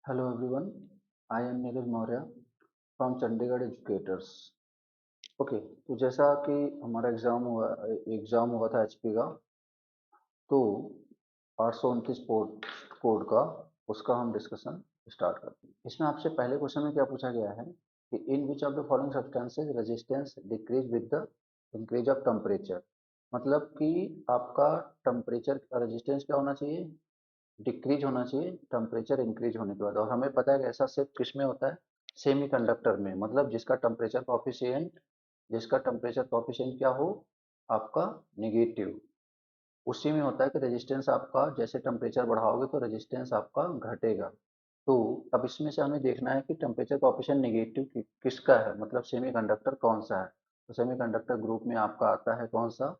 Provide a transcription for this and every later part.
Hello everyone, I am Neeraj Maurya from Chandigarh Educators. Okay, तो जैसा कि हमारा एग्जाम हुआ था एचपी का, तो 829 पोस्ट कोड का उसका हम डिस्कशन स्टार्ट करते हैं। इसमें आपसे पहले क्वेश्चन में क्या पूछा गया है कि in which of the following substances resistance decreases with the increase of temperature. मतलब कि आपका टेम्परेचर रेजिस्टेंस क्या होना चाहिए, डिक्रीज होना चाहिए टेम्परेचर इंक्रीज होने के बाद। और हमें पता है कि ऐसा सिर्फ किस में होता है, सेमीकंडक्टर में। मतलब जिसका टेम्परेचर कॉफिशिएंट क्या हो, आपका नेगेटिव, उसी में होता है कि रेजिस्टेंस आपका जैसे टेम्परेचर बढ़ाओगे तो रेजिस्टेंस आपका घटेगा। तो अब इसमें से हमें देखना है कि टेम्परेचर कॉफिशिएंट नेगेटिव किसका है, मतलब सेमीकंडक्टर कौन सा है। तो सेमीकंडक्टर ग्रुप में आपका आता है कौन सा,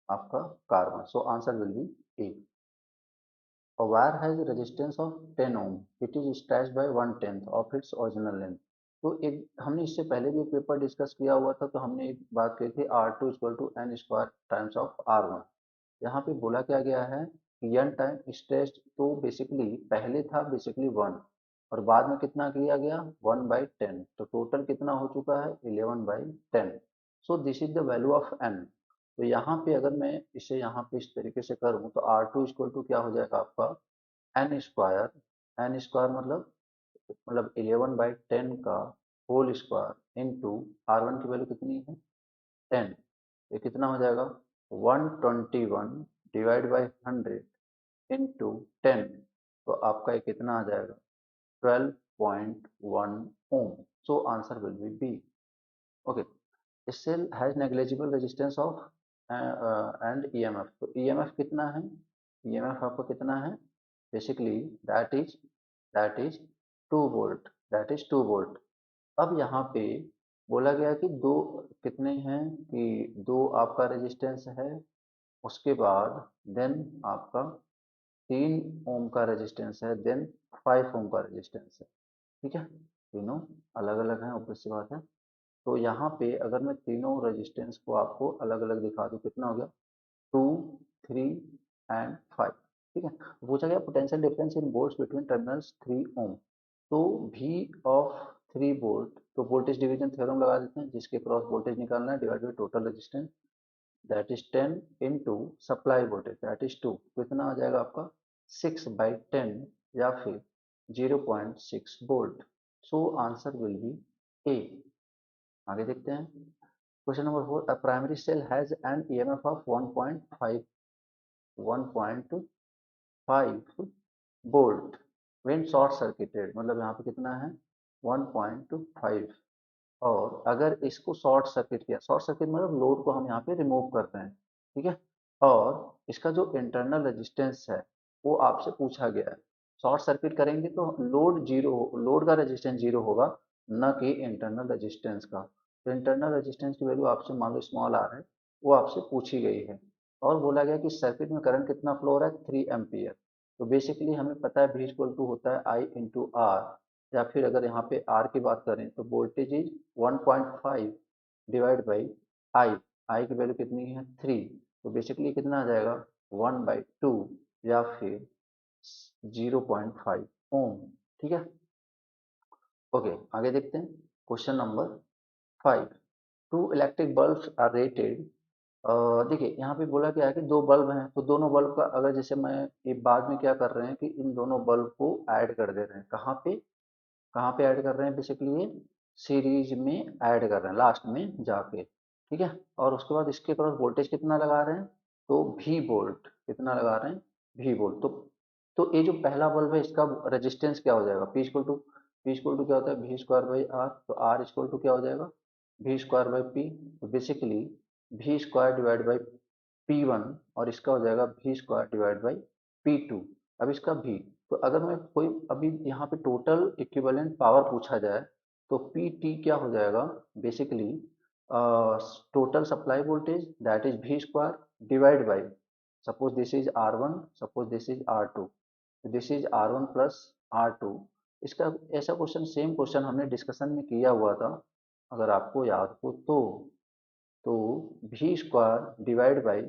आपका carbon. So answer will be A. A wire has a resistance of 10 ohm. It is stretched by 1/10 of its original length. तो एक हमने इससे पहले भी एक पेपर डिस्कस किया हुआ था, तो हमने एक बात कही थी R2 equal to n square times of R1। यहाँ पे बोला क्या गया है कि एन टाइम स्ट्रेच, तो बेसिकली पहले था बेसिकली 1 और बाद में कितना किया गया 1/10, तो टोटल कितना हो चुका है 11/10। So this is the value of n. तो यहाँ पे अगर मैं इसे यहाँ पे इस तरीके से करूँ तो R2 इक्वल टू क्या हो जाएगा आपका एन स्क्वायर मतलब 11/10 का होल स्क्वायर इंटू R1 की वैल्यू कितनी है 10। ये कितना हो जाएगा 121 डिवाइड बाई 100 इंटू 10। तो आपका ये कितना आ जाएगा 12.1 ohm. So answer will be B. Okay, cell has negligible resistance of and EMF. तो ईएमएफ कितना है, ईएमएफ आपका कितना है basically that is 2 volt, that is 2 volt. अब यहाँ पे बोला गया कि दो कितने हैं कि दो आपका रेजिस्टेंस है, उसके बाद देन आपका 3 ओम का रेजिस्टेंस है, देन 5 ओम का रेजिस्टेंस है। ठीक है, तीनों अलग अलग हैं, ऊपर सी बात है। तो यहाँ पे अगर मैं तीनों रेजिस्टेंस को आपको अलग अलग दिखा दूँ, कितना हो गया 2, 3 एंड 5। ठीक है, पूछा गया potential difference in volts between terminals 3 ohm. तो V ऑफ 3 वोल्ट, तो वोल्टेज डिवीजन थ्योरम लगा देते हैं, जिसके क्रॉस वोल्टेज निकालना है divide by total resistance, that is 10 into supply voltage that is 2। कितना आ जाएगा आपका 6/10 या फिर 0.6 volt. So answer will be A. आगे देखते हैं question number 4। A primary cell has an EMF of 1.5 volt when short circuited. मतलब यहाँ पे कितना है 1.5। और अगर इसको शॉर्ट सर्किट किया, शॉर्ट सर्किट मतलब लोड को हम यहाँ पे रिमूव करते हैं। ठीक है, और इसका जो इंटरनल रेजिस्टेंस है वो आपसे पूछा गया है। शॉर्ट सर्किट करेंगे तो लोड का रेजिस्टेंस जीरो होगा, न कि इंटरनल रेजिस्टेंस का। तो इंटरनल रेजिस्टेंस की वैल्यू आपसे मान लो स्मॉल आर है, वो आपसे पूछी गई है। और बोला गया कि सर्किट में करंट कितना फ्लो हो रहा है 3 एम्पियर। तो बेसिकली हमें पता है V इक्वल टू होता है I इंटू आर, या फिर अगर यहाँ पे R की बात करें तो voltage is 1.5 divide by I. I की वैल्यू कितनी है 3। तो बेसिकली कितना आ जाएगा 1/2 या फिर 0.5 ओम। ठीक है, ओके आगे देखते हैं question number 5। Two electric bulbs are rated. देखिए यहाँ पे बोला क्या है कि दो बल्ब हैं, तो दोनों बल्ब का अगर जैसे मैं ये बाद में क्या कर रहे हैं कि इन दोनों बल्ब को ऐड कर दे रहे हैं, कहाँ पे ऐड कर रहे हैं बेसिकली ये सीरीज में ऐड कर रहे हैं लास्ट में जाके। ठीक है, और उसके बाद इसके क्रॉस वोल्टेज कितना लगा रहे हैं, तो भी वोल्ट कितना लगा रहे हैं भी वोल्ट। तो ये जो पहला बल्ब है इसका रेजिस्टेंस क्या हो जाएगा पी इक्वल टू क्या होता है वी स्क्वायर बाई आर। तो आर इक्वल टू क्या हो जाएगा वी स्क्वायर बाई पी। तो basically v square divide by P1 और इसका हो जाएगा v square divide by P2। अब इसका भी, तो अगर मैं कोई अभी यहाँ पे टोटल इक्विवेलेंट पावर पूछा जाए तो PT क्या हो जाएगा basically total supply voltage that is v square divide by, suppose this is R1, suppose this is R2, this is R1 plus R2। इसका ऐसा क्वेश्चन सेम क्वेश्चन हमने डिस्कशन में किया हुआ था, अगर आपको याद हो तो v square divide by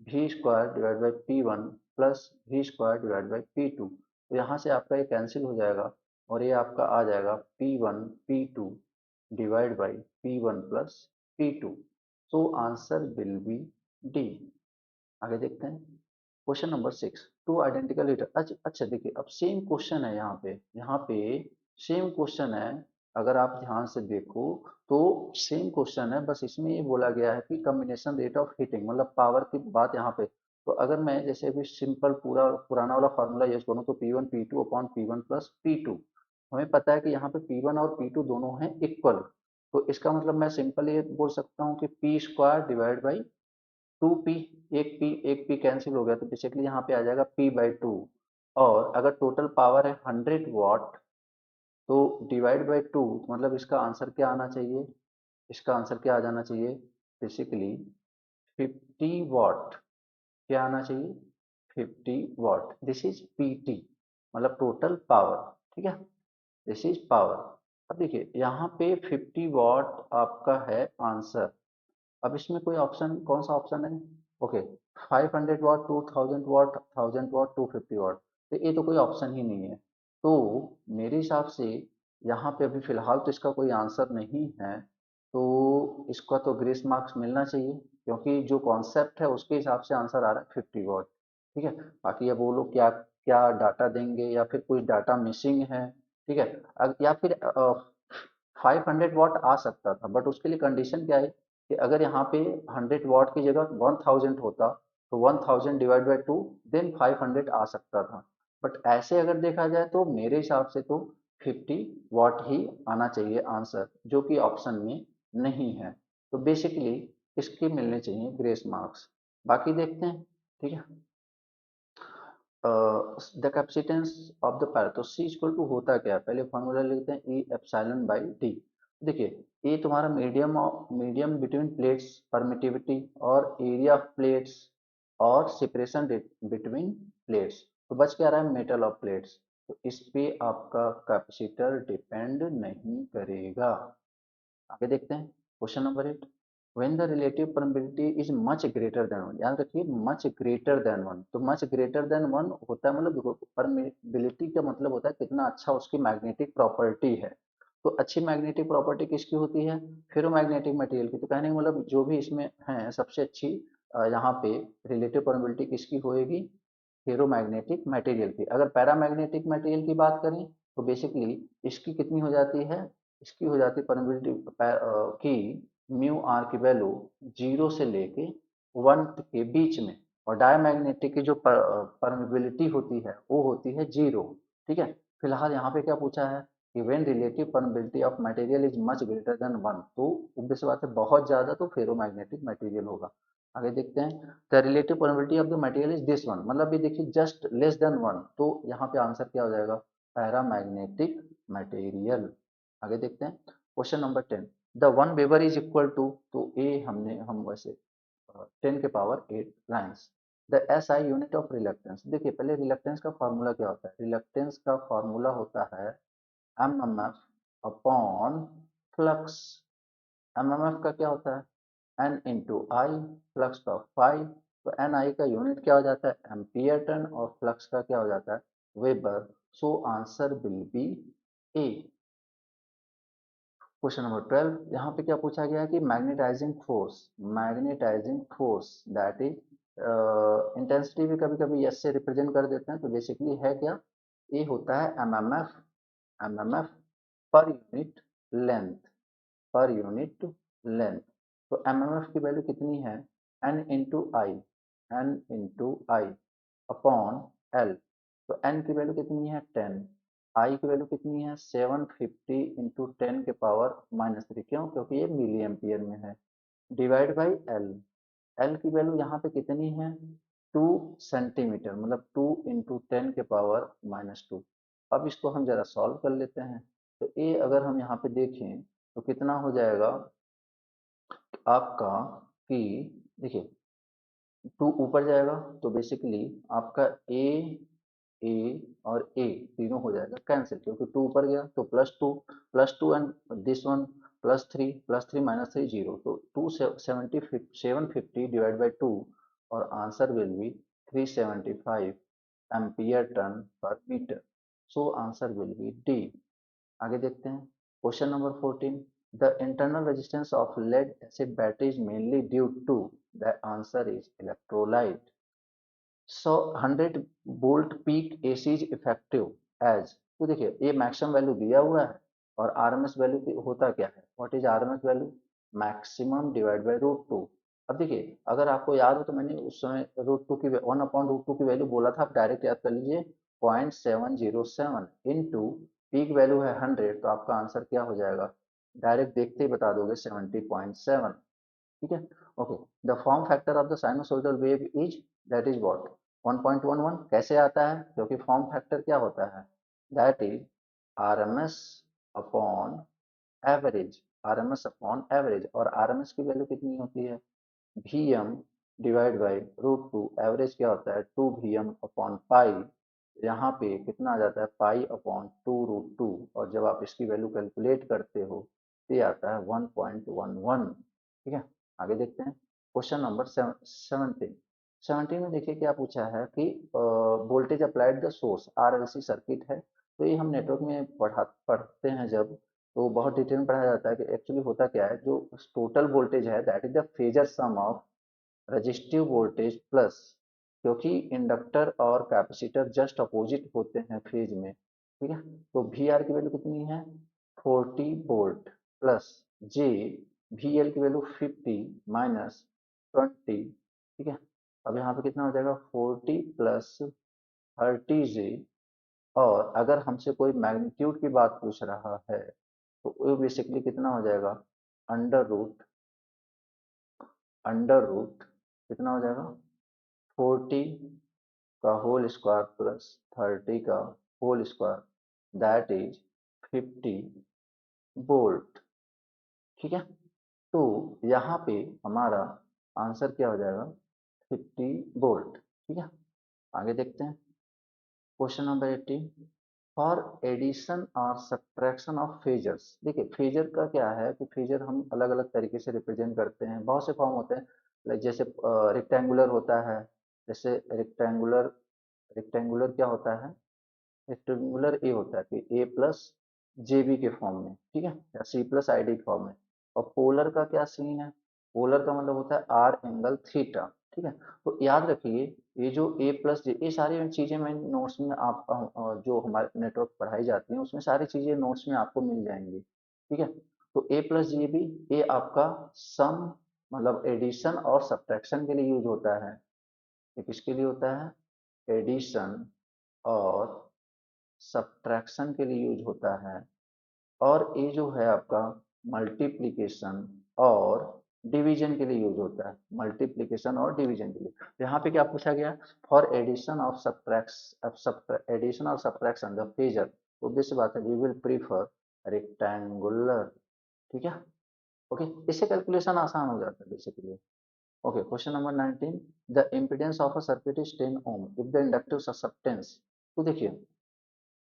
P1 plus v square divide by P2। तो यहाँ से आपका ये कैंसिल हो जाएगा, और ये आपका आ जाएगा P1 P2 divide by P1 plus P2। So answer will be D. आगे देखते हैं question number 6, two identical heater. अच्छा अच्छा, देखिए अब सेम क्वेश्चन है यहाँ पे सेम क्वेश्चन है। अगर आप ध्यान से देखो तो सेम क्वेश्चन है, बस इसमें ये बोला गया है कि कम्बिनेशन रेट ऑफ हीटिंग, मतलब पावर की बात यहाँ पे। तो अगर मैं जैसे अभी सिंपल पूरा पुराना वाला फार्मूला यूज करूँ तो P1 P2 upon P1 plus P2। हमें पता है कि यहाँ पे P1 और P2 दोनों हैं इक्वल। तो इसका मतलब मैं सिंपल ये बोल सकता हूँ कि P square divide by 2p। एक पी कैंसिल हो गया तो बेसिकली यहाँ पे आ जाएगा p/2। और अगर टोटल पावर है 100 वाट तो डिवाइड बाई 2, मतलब इसका आंसर क्या आना चाहिए, इसका आंसर क्या आ जाना चाहिए, बेसिकली 50 वाट। क्या आना चाहिए, 50 वाट। दिस इज पीटी, मतलब टोटल पावर। ठीक है, दिस इज पावर। अब देखिए यहाँ पे 50 वाट आपका है आंसर। अब इसमें कोई ऑप्शन, कौन सा ऑप्शन है, ओके, 500 वाट, 2000 वाट, 1000 वाट, 250 वाट। तो ये तो कोई ऑप्शन ही नहीं है। तो मेरे हिसाब से यहाँ पे अभी फिलहाल तो इसका कोई आंसर नहीं है। तो इसका तो ग्रेस मार्क्स मिलना चाहिए, क्योंकि जो कॉन्सेप्ट है उसके हिसाब से आंसर आ रहा है 50 वाट। ठीक है, बाकी अब वो लोग क्या क्या डाटा देंगे या फिर कुछ डाटा मिसिंग है। ठीक है, या फिर 500 वाट आ सकता था, बट उसके लिए कंडीशन क्या है कि अगर यहाँ पे 100 वाट की जगह 1000 होता तो 1000 डिवाइड बाई 2, देन 500 आ सकता था। बट ऐसे अगर देखा जाए तो मेरे हिसाब से तो 50 वाट ही आना चाहिए आंसर, जो कि ऑप्शन में नहीं है। तो बेसिकली इसके मिलने चाहिए ग्रेस मार्क्स। बाकी देखते हैं। ठीक है, द कैपेसिटेंस ऑफ द पैर, तो सी इक्वल टू होता क्या है, पहले फॉर्मूला लिखते हैं, ई एप्सिलॉन बाई डी। देखिए ये तुम्हारा मीडियम बिटवीन प्लेट्स परमिटिविटी और एरिया ऑफ प्लेट्स और सेपरेशन बिटवीन प्लेट्स। तो बच क्या रहा है, मेटल ऑफ प्लेट्स। तो इस पे आपका कैपेसिटर डिपेंड नहीं करेगा। आगे देखते हैं question number 8, when the relative permittivity is much greater than one. याद रखिए मच ग्रेटर देन वन, तो मच ग्रेटर देन वन होता है, मतलब परमिटिविटी का मतलब होता है कितना अच्छा उसकी मैग्नेटिक प्रॉपर्टी है। तो अच्छी मैग्नेटिक प्रॉपर्टी किसकी होती है, फेरोमैग्नेटिक मटेरियल की। तो कहने का मतलब जो भी इसमें है सबसे अच्छी यहाँ पे रिलेटिव परमिटिविटी किसकी होएगी, फेरोमैग्नेटिक मटेरियल की। अगर पैरामैग्नेटिक मटेरियल की बात करें तो बेसिकली इसकी कितनी हो जाती है, इसकी हो जाती है परमिटिविटी की म्यू आर की वैल्यू 0 से लेके 1 के बीच में। और डायमैग्नेटिक की जो परमिबिलिटी होती है वो होती है 0। ठीक है, फिलहाल यहाँ पे क्या पूछा है कि when relative permeability of material is much greater than 1, तो obvious बात है बहुत ज्यादा तो फेरोमैग्नेटिक मटेरियल होगा। आगे देखते हैं, the relative permeability of the material is this one, मतलब ये देखिए जस्ट लेस देन 1, तो यहाँ पे आंसर क्या हो जाएगा, पैरामैग्नेटिक मटेरियल। आगे देखते हैं question number 10, the 1 weber is equal to, तो ए हम वैसे 10 के power 8 lines. The S I unit of reluctance. देखिए पहले रिलक्टेंस का फॉर्मूला क्या होता है, रिलक्टेंस का फॉर्मूला होता है m m f upon flux. M m f का क्या होता है, एन इंटू आई, फ्लक्स का 5। तो एन आई का यूनिट क्या हो जाता है, एम्पियर टन, और फ्लक्स का क्या हो जाता है, weber. So answer will be a. Question number 12, यहाँ पे क्या पूछा गया है कि magnetising force that is, intensity भी कभी कभी यस से रिप्रेजेंट कर देते हैं, तो बेसिकली है क्या, ये होता है MMF per unit length, per unit length. तो एमएमएफ की वैल्यू कितनी है, एन इंटू आई अपॉन एल। तो एन की वैल्यू कितनी है 10, आई की वैल्यू कितनी है 750 इंटू 10 के पावर -3। क्यों, क्योंकि ये मिली एम्पियर में है, डिवाइड बाई एल। एल की वैल्यू यहाँ पे कितनी है 2 सेंटीमीटर, मतलब 2 इंटू 10 के पावर -2। अब इसको हम जरा सॉल्व कर लेते हैं। तो ये अगर हम यहाँ पे देखें तो कितना हो जाएगा आपका, कि देखिए 2 ऊपर जाएगा तो बेसिकली आपका ए और ए तीनों हो जाएगा कैंसिल, क्योंकि 2 ऊपर गया तो +2 एंड दिस वन +3 -3 0। तो 750 डिवाइड बाई 2, और answer will be 375 ampere turn per metre. So answer will be D. आगे देखते हैं question number 14, the internal resistance of lead acid battery is mainly due to, the answer is electrolyte. So 100 volt peak AC is effective as, तो देखिए ये maximum value दिया हुआ है और आरएमएस वैल्यू होता क्या है, what is RMS value, maximum divide by root two. अब देखिए अगर आपको याद हो तो मैंने उस समय रूट टू की 1/√2 की वैल्यू बोला था, आप डायरेक्ट याद कर लीजिए 0.707 इंटू पीक वैल्यू है 100, तो आपका आंसर क्या हो जाएगा, डायरेक्ट देखते ही बता दोगे 70.7। ठीक है, okay. The form factor of the sinusoidal wave is, that is what, 1.11। कैसे आता है, क्योंकि फॉर्म फैक्टर क्या होता है, that is RMS upon average, RMS upon average, और आरएमएस की वैल्यू कितनी होती है, Vm divide by root two, average क्या होता है 2 Vm अपॉन पाई, यहाँ पे कितना आ जाता है पाई अपॉन 2√2, और जब आप इसकी वैल्यू कैलकुलेट करते हो तो ये आता है 1.11। ठीक है, आगे देखते हैं क्वेश्चन नंबर 17। 17 में देखिए क्या पूछा है कि voltage applied the source RLC circuit है। तो ये हम नेटवर्क में पढ़ते हैं जब, तो बहुत डिटेल में पढ़ाया जाता है कि एक्चुअली होता क्या है, जो टोटल वोल्टेज है that is the phasor sum of resistive voltage plus, क्योंकि इंडक्टर और कैपेसिटर जस्ट अपोजिट होते हैं फेज में। ठीक है, तो वी आर की वैल्यू कितनी है 40 वोल्ट प्लस जे वी एल की वैल्यू 50 माइनस 20। ठीक है, अब यहाँ पे कितना हो जाएगा 40 प्लस 30 जे, और अगर हमसे कोई मैग्नीट्यूड की बात पूछ रहा है तो वो बेसिकली कितना हो जाएगा अंडर रूट कितना हो जाएगा 40 का होल स्क्वायर प्लस 30 का whole square, that is 50 volt. ठीक है, तो यहाँ पे हमारा आंसर क्या हो जाएगा 50 वोल्ट। ठीक है, आगे देखते हैं क्वेश्चन नंबर 18, फॉर एडिशन और सब्ट्रैक्शन ऑफ फेजर्स। देखिए फेजर का क्या है कि फेजर हम अलग अलग तरीके से रिप्रेजेंट करते हैं, बहुत से फॉर्म होते हैं, लाइक जैसे रेक्टेंगुलर होता है, जैसे रेक्टेंगुलर क्या होता है, रेक्टेंगुलर ए होता है कि ए प्लस जे बी के फॉर्म में, ठीक है, या c plus i d form में। और पोलर का क्या सीन है, पोलर का मतलब होता है आर एंगल थीटा। ठीक है, तो याद रखिए ये जो ए प्लस जे, ये सारी चीजें मैं नोट्स में आप जो हमारे नेटवर्क पढ़ाई जाती हैं उसमें सारी चीजें नोट्स में आपको मिल जाएंगी। ठीक है, तो ए प्लस जे बी, ये आपका सम मतलब एडिशन और सब्ट्रैक्शन के लिए यूज होता है। ये किसके लिए होता है, एडिशन और सब्ट्रैक्शन के लिए यूज होता है। और ये जो है आपका मल्टीप्लिकेशन और डिवीजन के लिए यूज होता है, मल्टीप्लिकेशन और डिवीजन के लिए। यहाँ पे क्या पूछा गया, फॉर एडिशन ऑफ एडिशन और सब्ट्रैक्शन द फेजर, ऑब्वियस बात है वी विल प्रीफर रेक्टेंगुलर। ठीक है, ओके, इससे कैलकुलेशन आसान हो जाता है basically. Okay, question number 19, the impedance of a circuit is 10 ohm if the inductive susceptance. तो देखिए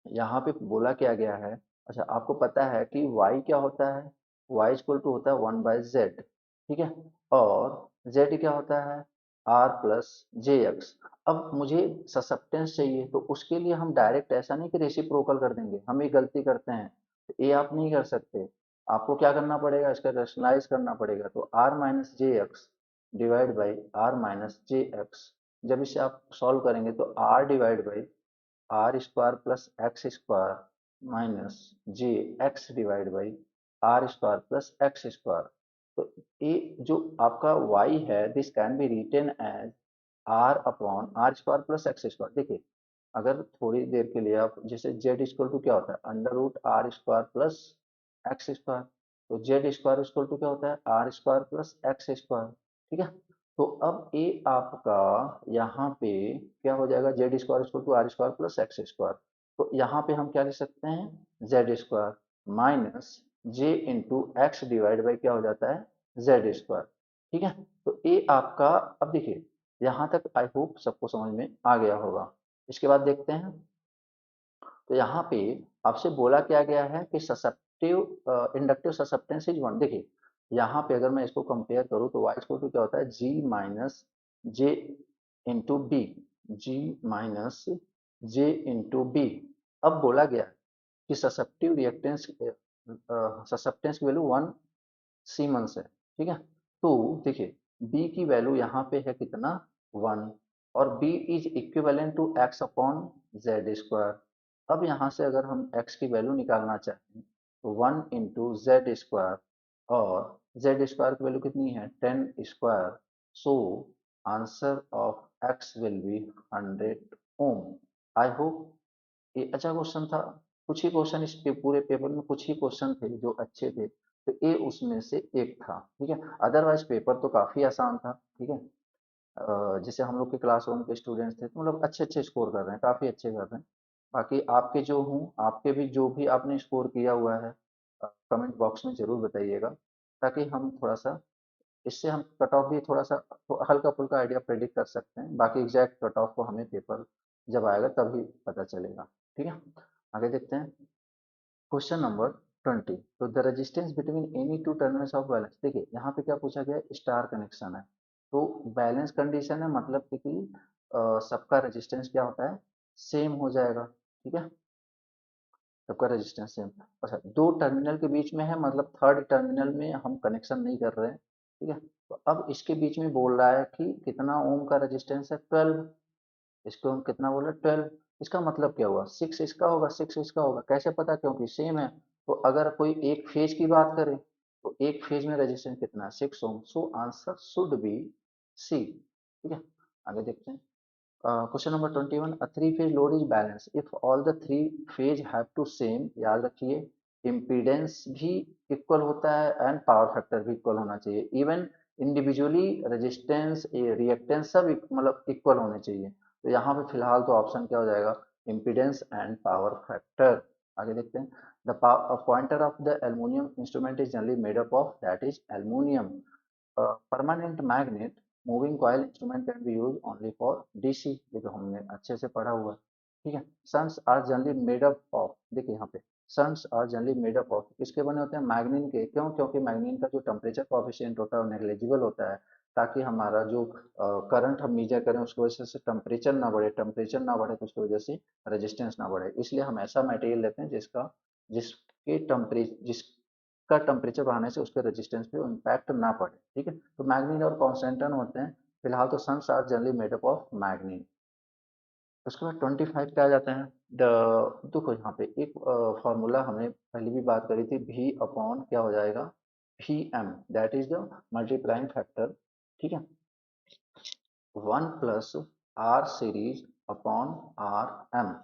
यहाँ पे बोला क्या गया है, अच्छा आपको पता है कि y क्या होता है, y इक्वल टू होता है 1/z। ठीक है, और z क्या होता है r प्लस जे एक्स। अब मुझे ससेप्टेंस चाहिए तो उसके लिए हम डायरेक्ट ऐसा नहीं कि रेसिप्रोकल कर देंगे, हम ये गलती करते हैं, तो ये आप नहीं कर सकते, आपको क्या करना पड़ेगा, इसका रैशनलाइज करना पड़ेगा। तो r minus j x divide by r minus j x, जब इसे आप सॉल्व करेंगे तो r divide by r square plus x square minus j x divide by r square plus x square. तो ये जो आपका y है this can be written as r upon r square plus x square. देखिए अगर थोड़ी देर के लिए आप जैसे z इक्वल टू क्या होता है under root r square plus x square, तो जेड स्क्वायर इक्वल टू क्या होता है r square plus x square. ठीक है, तो अब ये आपका यहाँ पे क्या हो जाएगा z square equal to r square plus x square. तो यहाँ पे हम क्या लिख सकते हैं z square minus j into x divide by क्या हो जाता है जेड स्क्वायर। ठीक है, तो ये आपका, अब देखिए यहाँ तक आई होप सबको समझ में आ गया होगा। इसके बाद देखते हैं, तो यहाँ पे आपसे बोला क्या गया है कि ससेप्टिव इंडक्टिव ससेप्टेंस इज 1। देखिए यहाँ पे अगर मैं इसको कंपेयर करूँ तो y इक्वल टू क्या होता है जी माइनस जे इंटू बी, जी माइनस जे इंटू बी। अब बोला गया कि ससेप्टिव रिएक्टेंस ससेप्टेंस की वैल्यू 1 सीमेंस है, ठीक है। तो देखिए बी की वैल्यू यहाँ पे है कितना, 1, और b is equivalent to x upon z square. अब यहाँ से अगर हम एक्स की वैल्यू निकालना चाहें तो 1 इंटू जेड स्क्वायर, और जेड स्क्वायर की वैल्यू कितनी है 10 स्क्वायर, so answer of x will be 100 ohm. I hope ये अच्छा क्वेश्चन था। कुछ ही क्वेश्चन इस पूरे पेपर में कुछ ही क्वेश्चन थे जो अच्छे थे, तो ये उसमें से एक था, ठीक है। अदरवाइज पेपर तो काफी आसान था, ठीक है। जैसे हम लोग के क्लासरूम के स्टूडेंट्स थे तो मतलब अच्छे अच्छे स्कोर कर रहे हैं, काफी अच्छे कर रहे हैं। बाकी आपके जो हूँ, आपके भी जो भी आपने स्कोर किया हुआ है कमेंट बॉक्स में जरूर बताइएगा, ताकि हम थोड़ा सा इससे हम कट ऑफ भी थोड़ा सा तो हल्का फुल्का आइडिया प्रेडिक्ट कर सकते हैं। बाकी एग्जैक्ट कट ऑफ को हमें पेपर जब आएगा तभी पता चलेगा, ठीक है। आगे देखते हैं क्वेश्चन नंबर 20। तो the resistance between any two terminals of balance, देखिए यहाँ पे क्या पूछा गया है, स्टार कनेक्शन है। तो बैलेंस कंडीशन है, मतलब कि सबका रेजिस्टेंस क्या होता है, सेम हो जाएगा, ठीक है। सबका रेजिस्टेंस सेम। अच्छा, दो टर्मिनल के बीच में है, मतलब थर्ड टर्मिनल में हम कनेक्शन नहीं कर रहे हैं, ठीक है। तो अब इसके बीच में बोल रहा है कि कितना ओम का रेजिस्टेंस है, 12। इसको हम कितना बोले, 12। इसका मतलब क्या हुआ, 6 इसका होगा 6 इसका होगा, कैसे पता, क्योंकि सेम है। तो अगर कोई एक फेज की बात करे तो एक फेज में रेजिस्टेंस कितना है, 6 ohm, so answer should be C, ठीक है। आगे देखते हैं question number 21। A three phase load is balance if all the three phase have to same, याद रखिए इम्पीडेंस भी इक्वल होता है एंड पावर फैक्टर भी इक्वल होना चाहिए, इवन इंडिविजुअली रेजिस्टेंस रिएक्टेंस सब मतलब इक्वल होने चाहिए। तो यहाँ पे फिलहाल तो ऑप्शन क्या हो जाएगा, इम्पीडेंस एंड पावर फैक्टर। आगे देखते हैं the pointer of the aluminium instrument is generally made up of, that is aluminium. Permanent magnet moving coil instrument can be use only for DC, ये तो हमने अच्छे से पढ़ा हुआ है, ठीक है। Suns are generally made up of, देखिए यहाँ पे suns are generally made up of किसके बने होते हैं, मैग्नीन के। क्यों, क्योंकि मैग्नीन का जो टेम्परेचर कोएफिशिएंट होता है वो नेग्लिजिबल होता है, ताकि हमारा जो करंट हम मेजर करें उसकी वजह से टेम्परेचर ना बढ़े, टेम्परेचर ना बढ़े तो उसकी वजह से रेजिस्टेंस ना बढ़े। इसलिए हम ऐसा मटेरियल लेते हैं जिसके टेम्परेचर जिसका टेम्परेचर बढ़ाने से उसके रेजिस्टेंस पे इम्पैक्ट ना पड़े, ठीक है। तो मैग्नीन और कॉन्सेंटन होते हैं। फिलहाल तो sons are generally made up of मैग्नीन। उसके बाद 25 पे आ जाते हैं। द देखो यहाँ पे एक फॉर्मूला हमने पहले भी बात करी थी, भी अपॉन क्या हो जाएगा, भी m, that is the multiplying factor, ठीक है। 1 प्लस r series upon r m.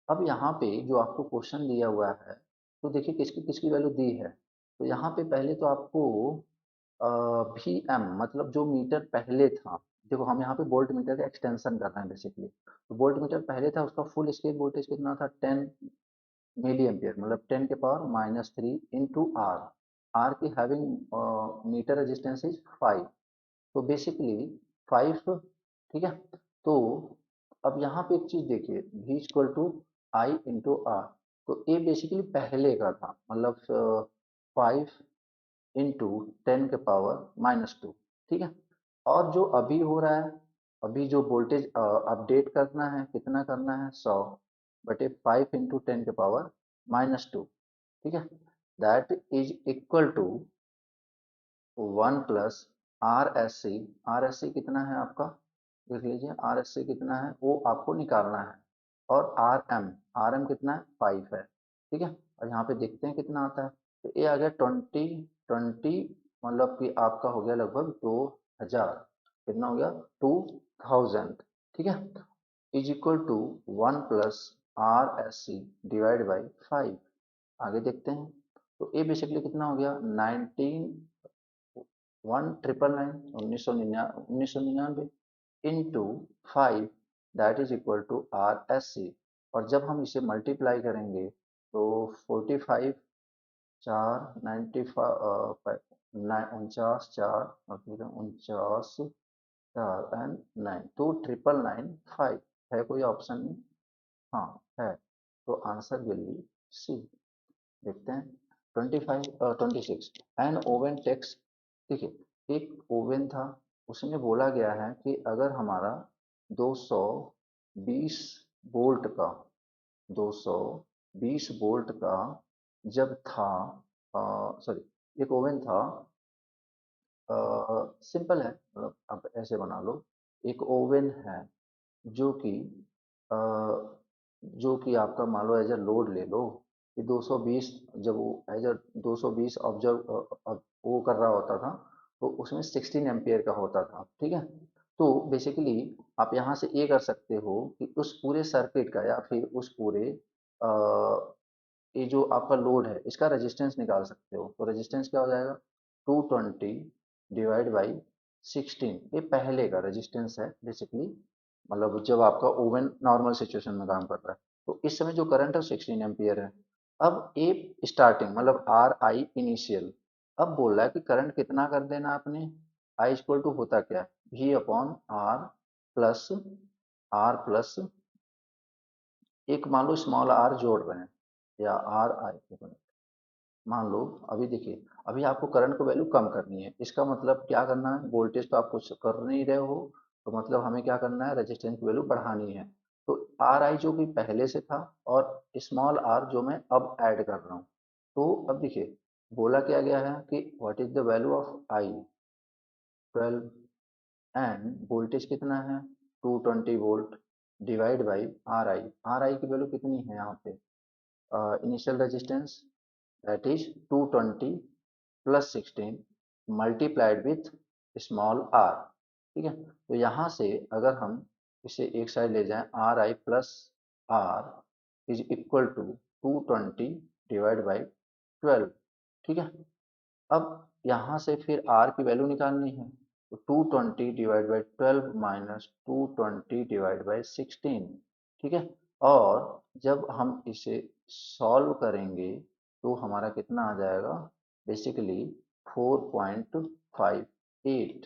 अब यहाँ पे जो आपको क्वेश्चन दिया हुआ है, तो देखिए किसकी किसकी वैल्यू दी है। तो यहाँ पे पहले तो आपको भी एम मतलब जो मीटर पहले था, देखो हम यहाँ पे वोल्ट मीटर का एक्सटेंशन कर रहे हैं बेसिकली। तो वोल्ट मीटर पहले था, उसका फुल स्केल वोल्टेज कितना था, 10 मिली एम्पियर, मतलब 10 के पावर -3 इंटू आर। आर की हैविंग मीटर रेजिस्टेंस इज 5, तो बेसिकली 5, ठीक है। तो अब यहाँ पे एक चीज देखिए, v equal to i into r. तो ये बेसिकली पहले का था, मतलब 5 इंटू 10 के पावर -2, ठीक है। और जो अभी हो रहा है, अभी जो वोल्टेज अपडेट करना है, कितना करना है, 100 बटे 5 इंटू 10 के पावर -2, ठीक है। That is equal to 1 plus RSC। RSC कितना है आपका, देख लीजिए RSC कितना है वो आपको निकालना है। और RM कितना है, 5 है, ठीक है। और यहाँ पे देखते हैं कितना आता है। तो ये आ गया 20, मतलब कि आपका हो गया लगभग 2000, कितना हो गया 2000, ठीक है। Is equal to 1 plus RSC divide by 5। आगे देखते हैं। तो ये बेसिकली कितना हो गया, 1999 into 5, that is equal to RSC। और जब हम इसे मल्टीप्लाई करेंगे तो 45 4 95 49 4 और फिर 49 4 एंड 9, तो 9995 है कोई ऑप्शन में, हाँ है। तो आंसर विल बी सी। देखते हैं 26। एन ओवन टेक्स, देखिए एक ओवन था, उसमें बोला गया है कि अगर हमारा 220 वोल्ट का 200 20 वोल्ट का जब था, सॉरी, एक ओवन था, सिंपल है, मतलब आप ऐसे बना लो, एक ओवन है जो कि अ, जो कि आपका मान लो एज अ लोड ले लो कि 220, जब वो एज अ 220 ऑब्जर्व वो कर रहा होता था, तो उसमें 16 एम्पियर का होता था, ठीक है। तो बेसिकली आप यहाँ से ये कर सकते हो कि उस पूरे सर्किट का या फिर उस पूरे ये जो आपका लोड है इसका रेजिस्टेंस निकाल सकते हो। तो रेजिस्टेंस क्या हो जाएगा, 220 डिवाइड बाई 16, ये पहले का रेजिस्टेंस है बेसिकली, मतलब जब आपका ओवन नॉर्मल सिचुएशन में काम कर रहा है। तो इस समय जो करंट है 16 एम्पियर है। अब ए स्टार्टिंग मतलब आर आई इनिशियल, अब बोल रहा है कि करंट कितना कर देना आपने, आई इक्वल टू होता क्या है, v upon plus r plus एक मान लो स्मॉल आर जोड़ रहे हैं, या आर आई, मान लो अभी देखिए, अभी आपको करंट को वैल्यू कम करनी है, इसका मतलब क्या करना है, वोल्टेज तो आप कुछ कर नहीं रहे हो, तो मतलब हमें क्या करना है, रेजिस्टेंस की वैल्यू बढ़ानी है। तो आर आई जो कि पहले से था और स्मॉल आर जो मैं अब ऐड कर रहा हूँ, तो अब देखिए बोला क्या गया है कि what is the value of i, 12, and voltage कितना है 220 volt, divide by r i, r i की वैल्यू कितनी है यहाँ पे, initial resistance that is 220 plus 16 multiplied with small r, ठीक है। तो यहाँ से अगर हम इसे एक साइड ले जाएं, r i plus r is equal to 220 divide by 12, ठीक है। अब यहाँ से फिर R की वैल्यू निकालनी है, तो 220 divide by 12 minus 220 divide by 16, ठीक है। और जब हम इसे सॉल्व करेंगे तो हमारा कितना आ जाएगा, बेसिकली 4.58,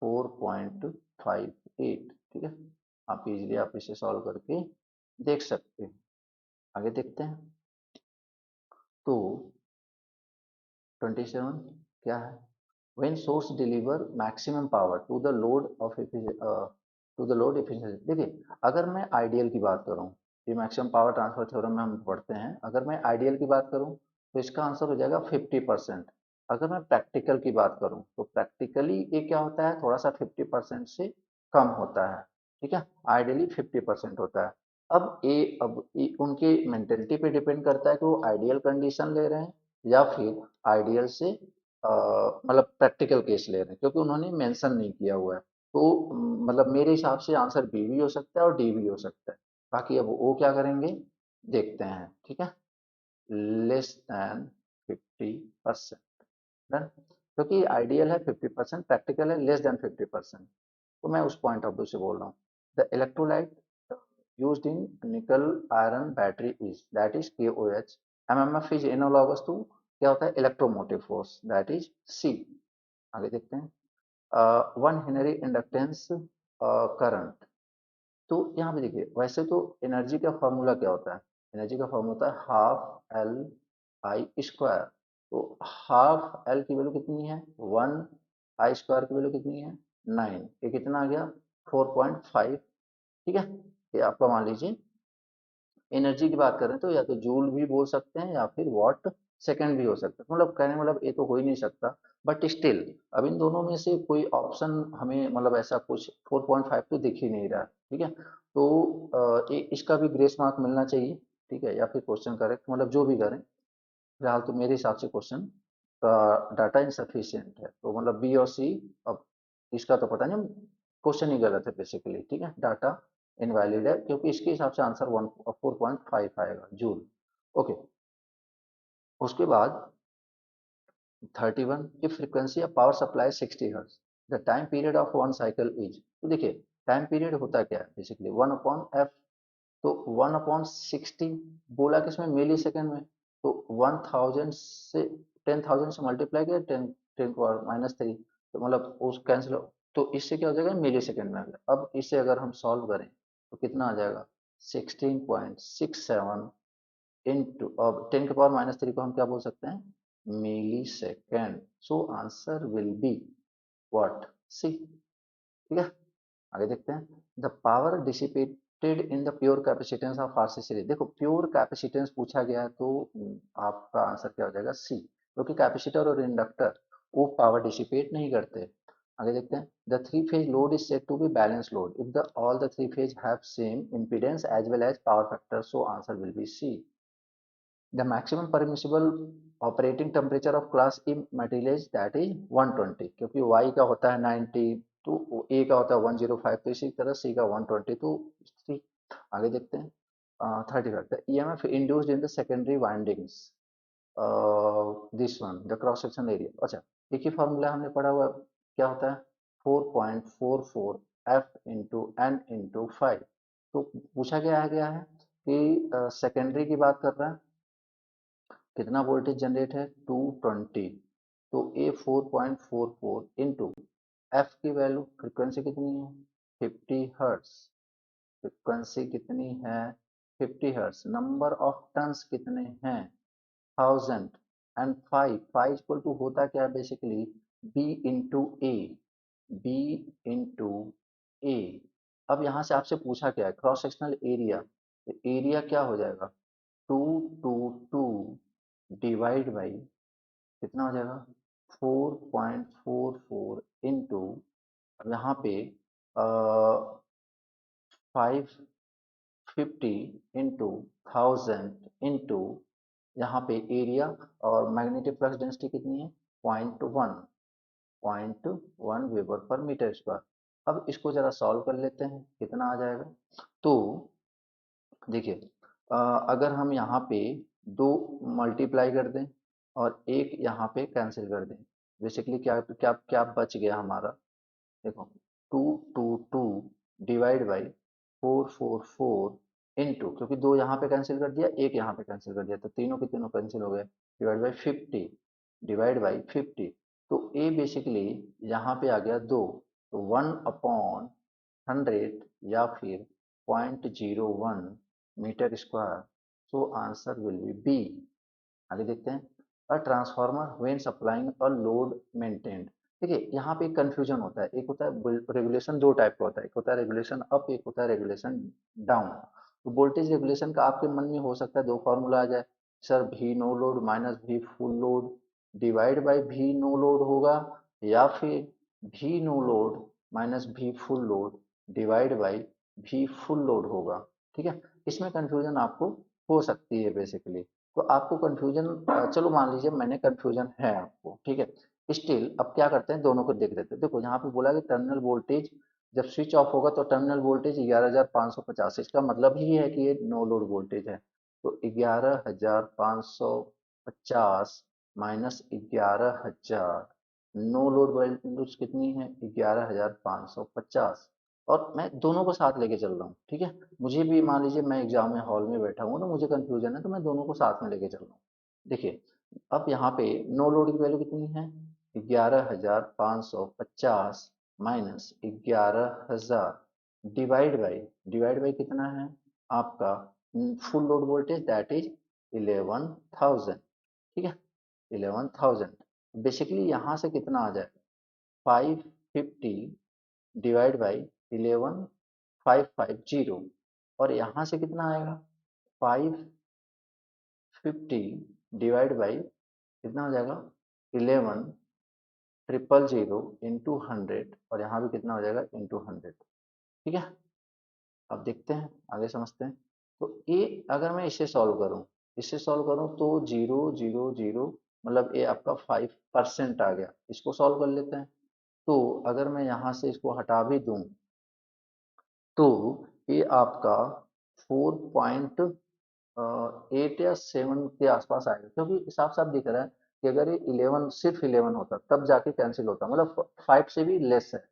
4.58, ठीक है। आप इजीली आप इसे सॉल्व करके देख सकते हैं। आगे देखते हैं। तो 27 क्या है, when source deliver maximum power to the load of to the load efficiency। देखिए अगर मैं आइडियल की बात करूं, ये मैक्सिमम पावर ट्रांसफर थ्योरम में हम पढ़ते हैं, अगर मैं आइडियल की बात करूं तो इसका आंसर हो जाएगा 50%। अगर मैं प्रैक्टिकल की बात करूं तो प्रैक्टिकली ये क्या होता है, थोड़ा सा 50% से कम होता है, ठीक है। आइडियली 50% होता है। अब ये उनके मेंटेलिटी पे डिपेंड करता है कि वो आइडियल कंडीशन ले रहे हैं या फिर आइडियल से मतलब प्रैक्टिकल केस ले रहे हैं, क्योंकि उन्होंने मेंशन नहीं किया हुआ है। तो मतलब मेरे हिसाब से आंसर बी भी हो सकता है और डी भी हो सकता है। बाकी अब वो क्या करेंगे देखते हैं, ठीक है। लेस देन 50%, डन, क्योंकि आइडियल है 50%, प्रैक्टिकल है लेस देन 50%। तो मैं उस पॉइंट ऑफ व्यू से बोल रहा हूँ। The electrolyte used in nickel iron battery is that is KOH, MMF is analogous to क्या होता है, electromotive force that is C। आगे देखते हैं, 1 हेनरी इंडक्टेंस करंट। तो यहाँ पे देखिए वैसे तो एनर्जी का फॉर्मूला क्या होता है, एनर्जी का फॉर्मूला होता है हाफ एल आई स्क्वायर। तो हाफ एल की वैल्यू कितनी है 1, आई स्क्वायर की वैल्यू कितनी है 9, ये कितना आ गया 4.5, ठीक है। ये आपका मान लीजिए एनर्जी की बात करें तो या तो जूल भी बोल सकते हैं या फिर वॉट सेकंड भी हो सकता है, मतलब कहने मतलब ये तो हो ही नहीं सकता, बट स्टिल अब इन दोनों में से कोई ऑप्शन हमें मतलब ऐसा कुछ 4.5 तो दिख ही नहीं रहा, ठीक है। तो इसका भी ग्रेस मार्क मिलना चाहिए, ठीक है, या फिर क्वेश्चन करेक्ट, मतलब जो भी करें, फिलहाल तो मेरे हिसाब से क्वेश्चन का डाटा इनसफिशियंट है, तो मतलब बी और सी। अब इसका तो पता नहीं, क्वेश्चन ही गलत है बेसिकली, ठीक है, डाटा इनवैलिड है क्योंकि इसके हिसाब से आंसर 4.5 आएगा जूल। ओके, उसके बाद 31, if frequency of power supply is 60 hertz, the time period of one cycle is. तो देखिए टाइम पीरियड होता क्या है बेसिकली 1/f, तो 1/60 बोला कि इसमें मिली सेकेंड में, तो 1000 से 10,000 से मल्टीप्लाई किया 10 10 -3, तो मतलब उस कैंसिल, तो इससे क्या हो जाएगा मिली सेकेंड में आ गया। अब इसे अगर हम सॉल्व करें तो कितना आ जाएगा 16.67 इंटू, अब 10 के पावर -3 को हम क्या बोल सकते हैं millisecond, so answer will be what C, ठीक है। आगे देखते हैं the power dissipate interested in the pure capacitance of RC series. देखो प्योर कैपेसिटेंस पूछा गया है तो आपका आंसर क्या हो जाएगा सी, क्योंकि कैपेसिटर और इंडक्टर वो पावर डिसिपेट नहीं करते। आगे देखते हैं, the three phase load is said to be balance load if the all the three phase have same impedance as well as power factor, so answer will be c. The maximum permissible operating temperature of class E material is that is 120, क्योंकि Y का होता है 90 तो A का होता है 105, तो इसी तरह C का 120 तो C। आगे देखते हैं 35, the EMF induced in the secondary windings, this one the cross section area। अच्छा, एक ही फॉर्मूला हमने पढ़ा हुआ, क्या होता है 4.44 F इंटू एन इंटू 5। तो पूछा गया है कि सेकेंडरी की बात कर रहा है, कितना वोल्टेज जनरेट है 220, तो ए 4.44 इंटू एफ की वैल्यू फ्रीक्वेंसी कितनी है 50 हर्ट्स, फ्रीक्वेंसी कितनी है 50 हर्ट्स, नंबर ऑफ टर्न्स कितने हैं 1000, एंड फाइव इक्वल टू होता क्या है बेसिकली बी इंटू ए, बी इंटू ए। अब यहाँ से आपसे पूछा क्या है क्रॉस सेक्शनल एरिया, तो एरिया क्या हो जाएगा 222 डिवाइड बाई कितना हो जाएगा 4.44 इंटू, अब यहाँ पे 550 इंटू 1000 इंटू यहाँ पे एरिया, और मैग्नेटिक फ्लक्स डेंसिटी कितनी है 0.1 वेबर पर मीटर स्क्वायर। अब इसको जरा सॉल्व कर लेते हैं कितना आ जाएगा। तो देखिए अगर हम यहाँ पे दो मल्टीप्लाई कर दें और एक यहाँ पे कैंसिल कर दें, बेसिकली क्या क्या क्या बच गया हमारा, देखो 222 डिवाइड बाई 444 इंटू, क्योंकि दो यहाँ पे कैंसिल कर दिया एक यहाँ पे कैंसिल कर दिया तो तीनों के तीनों कैंसिल हो गए, डिवाइड बाई 50, डिवाइड बाई 50। तो ए बेसिकली यहाँ पे आ गया 2, तो 1/100 या फिर 0.01 metre square, so answer will be B. आगे देखते हैं, a transformer when supplying a load maintained. देखिए यहाँ पे एक कंफ्यूजन होता है, एक होता है रेगुलेशन दो टाइप का होता है, एक होता है रेगुलेशन अप, एक होता है रेगुलेशन डाउन। तो वोल्टेज रेगुलेशन का आपके मन में हो सकता है दो फॉर्मूला आ जाए, सर भी नो लोड माइनस भी फुल लोड डिवाइड बाई भी नो लोड होगा, या फिर भी नो लोड माइनस भी फुल लोड डिवाइड बाई भी फुल लोड होगा। ठीक है, इसमें कंफ्यूजन आपको हो सकती है बेसिकली। तो आपको कंफ्यूजन, चलो मान लीजिए मैंने कंफ्यूजन है आपको, ठीक है, स्टिल अब क्या करते हैं दोनों को देख लेते हैं। देखो यहाँ पे बोला कि टर्मिनल वोल्टेज जब स्विच ऑफ होगा तो टर्मिनल वोल्टेज 11,550, इसका मतलब ही है कि ये नो लोड वोल्टेज है। तो 11,550 माइनस 11,000, नो लोड वैल्यूज कितनी है 11,550, और मैं दोनों को साथ लेके चल रहा हूँ। ठीक है, मुझे भी मान लीजिए मैं एग्जाम में हॉल में बैठा हूँ तो मुझे कंफ्यूजन है, तो मैं दोनों को साथ में लेके चल रहा हूँ। देखिए अब यहाँ पे नो लोड की वैल्यू कितनी है 11,550 माइनस 11,000 डिवाइड बाई कितना है आपका full load voltage that is 11,000। ठीक है, 11,000 बेसिकली यहाँ से कितना आ जाए 550 डिवाइड बाई 11,550, और यहाँ से कितना आएगा 550 डिवाइड बाई कितना हो जाएगा 11,000 इंटू 100, और यहाँ भी कितना हो जाएगा इंटू 100। ठीक है, अब देखते हैं आगे समझते हैं। तो ये अगर मैं इसे सॉल्व करूं तो 0,0,0 मतलब ये आपका 5% आ गया, इसको सॉल्व कर लेते हैं। तो अगर मैं यहाँ से इसको हटा भी दूं तो ये आपका 4.8 या 7 के आसपास आएगा, क्योंकि साफ साफ दिख रहा है कि अगर ये 11 सिर्फ 11 होता तब जाके कैंसिल होता, मतलब 5 से भी लेस है,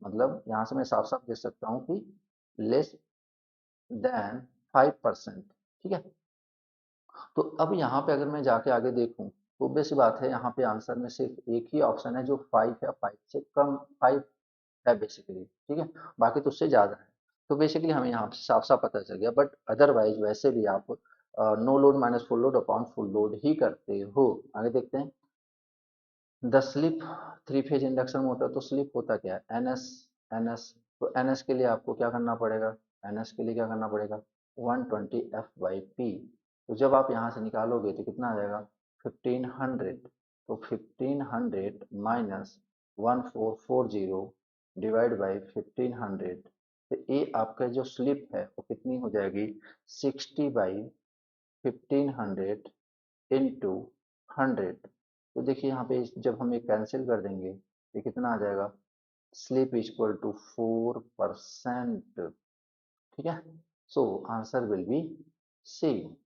मतलब यहाँ से मैं साफ साफ देख सकता हूँ कि लेस देन 5%। ठीक है, तो अब यहाँ पे अगर मैं जाके आगे देखूं तो obvious सी बात है यहाँ पे आंसर में सिर्फ एक ही ऑप्शन है जो 5 है, 5 से कम 5 है बेसिकली। ठीक है, बाकी तो उससे ज्यादा है। तो बेसिकली हमें यहाँ से साफ साफ पता चल गया, बट अदरवाइज वैसे भी आप no load minus full load upon full load ही करते हो। आगे देखते हैं, the slip three phase induction motor, तो स्लिप होता क्या है एनएस, एनएस, तो एनएस के लिए आपको क्या करना पड़ेगा एन एस के लिए क्या करना पड़ेगा, 120 F/P। तो जब आप यहाँ से निकालोगे तो कितना आ जाएगा, 1500। तो 1500 माइनस 1440 डिवाइड बाई 1500, तो ये आपका जो स्लिप है वो कितनी हो जाएगी, 60/1500 इंटू 100। तो देखिए यहाँ पे जब हम ये कैंसिल कर देंगे ये कितना आ जाएगा, स्लिप इक्वल टू 4%। ठीक है, सो आंसर विल बी सी।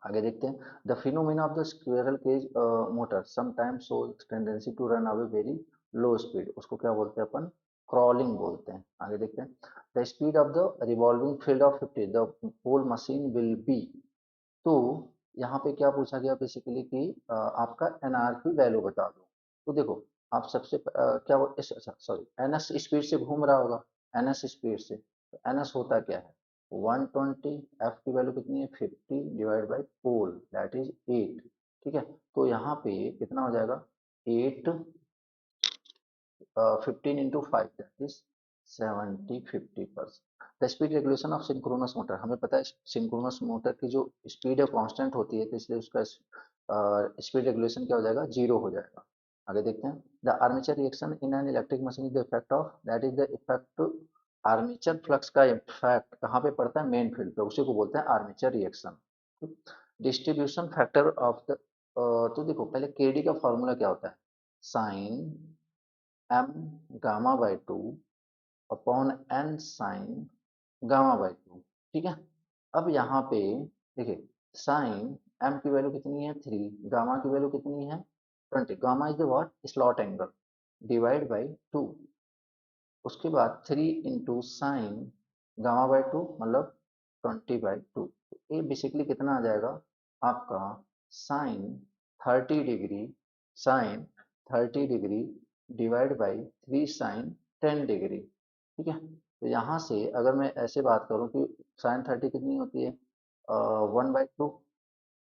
आगे देखते हैं, the phenomena of the squirrel cage motor sometimes show tendency to run away very low speed, उसको क्या बोलते हैं अपन, क्रॉलिंग बोलते हैं। आगे देखते हैं, the speed of the revolving field of 50 the whole machine will be. तो यहाँ पे क्या पूछा गया बेसिकली कि आपका एनआर की वैल्यू बता दो। तो देखो आप सबसे क्या वो अच्छा सॉरी, एनएस स्पीड से घूम रहा होगा, एनएस स्पीड से, तो एनएस होता क्या है, 120, एफ की वैल्यू कितनी है 50 divide by pole that is 8। ठीक है, तो यहाँ पे कितना हो जाएगा, 8 15 into 5 that is 70 50%। The speed regulation of synchronous motor, हमें पता है सिंक्रोनस मोटर की जो स्पीड है कांस्टेंट होती है, तो इसलिए उसका स्पीड रेगुलेशन क्या हो जाएगा, जीरो हो जाएगा। आगे देखते हैं, the armature reaction in an electric machine is the effect of, that is the effect, armature flux का इफेक्ट कहाँ पे पड़ता है, मेन फील्ड पे, उसी को बोलते हैं armature reaction. Distribution factor of the, तो देखो पहले केडी का फॉर्मूला क्या होता है, sine m gamma by two upon n sine gamma by two. ठीक है, अब यहाँ पे देखिए साइन एम की वैल्यू कितनी है 3, गामा की वैल्यू कितनी है 20, gamma is the what, slot angle, divide by 2। उसके बाद 3 into sine gamma by two मतलब 20/2। ये बेसिकली कितना आ जाएगा आपका, sine 30 degree, sine 30 degree divide by 3 sine 10 degree. ठीक है, तो यहाँ से अगर मैं ऐसे बात करूँ कि साइन 30 कितनी होती है, 1/2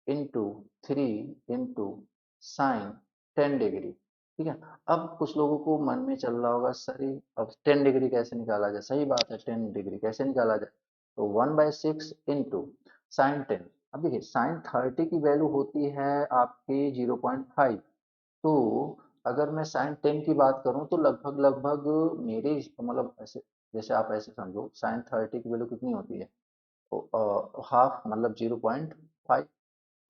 इंटू 3 इंटू साइन 10 डिग्री। ठीक है, अब कुछ लोगों को मन में चल रहा होगा सर ये अब 10 डिग्री कैसे निकाला जाए, सही बात है 10 डिग्री कैसे निकाला जाए, तो 1/6 इंटू साइन 10। अब देखिए साइन 30 की वैल्यू होती है आपकी 0.5, तो अगर मैं साइन 10 की बात करूं तो लगभग लगभग मेरे मतलब ऐसे, जैसे आप ऐसे समझो साइन 30 की वैल्यू कितनी होती है, तो हाफ मतलब 0.5।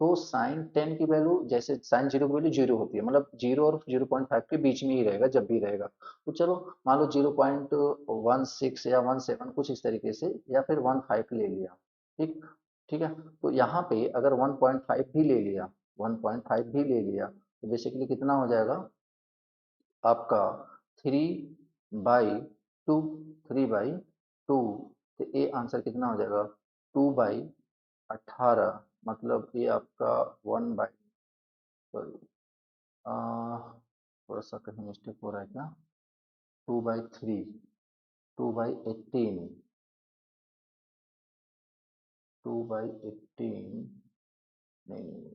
तो साइन 10 की वैल्यू, जैसे साइन जीरो की वैल्यू जीरो होती है, मतलब जीरो और 0.5 के बीच में ही रहेगा जब भी रहेगा। तो चलो मान लो 0.16 या 17 कुछ इस तरीके से, या फिर 15 ले लिया। ठीक, ठीक है, तो यहाँ पे अगर 1.5 भी ले लिया, 1.5 भी ले लिया तो बेसिकली कितना हो जाएगा आपका, 3/2, 3/2। तो ये आंसर कितना हो जाएगा, 2/18, मतलब ये आपका 1 बाई, सॉरी थोड़ा सा कहीं मिस्टेक हो रहा है क्या, 2/3, 2/18, 2/18, नहीं नहीं नहीं।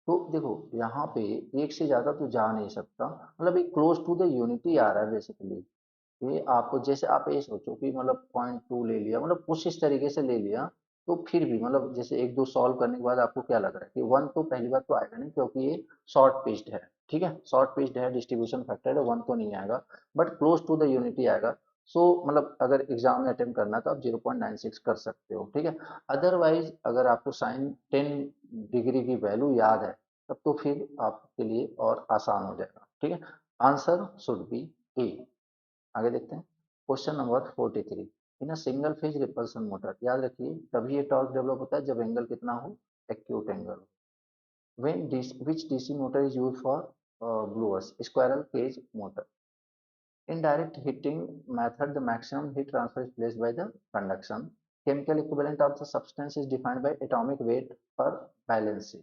तो देखो यहाँ पे एक से ज्यादा तो जा नहीं सकता, मतलब एक क्लोज टू द यूनिटी आ रहा है बेसिकली। ये आपको जैसे आप ये सोचो कि मतलब 0.2 ले लिया, मतलब कुछ इस तरीके से ले लिया, तो फिर भी मतलब जैसे एक दो सॉल्व करने के बाद आपको क्या लग रहा है कि वन तो पहली बात तो आएगा नहीं, क्योंकि ये शॉर्ट पिच्ड है। ठीक है, शॉर्ट पिच्ड है, डिस्ट्रीब्यूशन फैक्टर है, वन तो नहीं आएगा, but close to the unity आएगा। सो मतलब अगर एग्जाम में अटेम्प्ट करना है तो आप 0.96 कर सकते हो। ठीक है, अदरवाइज अगर आपको साइन 10 डिग्री की वैल्यू याद है तब तो फिर आपके लिए और आसान हो जाएगा। ठीक है, आंसर शुड बी ए। आगे देखते हैं, question number 43, in a single phase repulsion motor, याद रखिए तभी ये टॉर्क डेवलप होता है जब एंगल कितना हो, acute angle. When which DC motor is used for blowers, squirrel cage motor. In direct heating method, the maximum heat transfer is placed by the conduction. Chemical equivalent of the substance is defined by atomic weight per valency.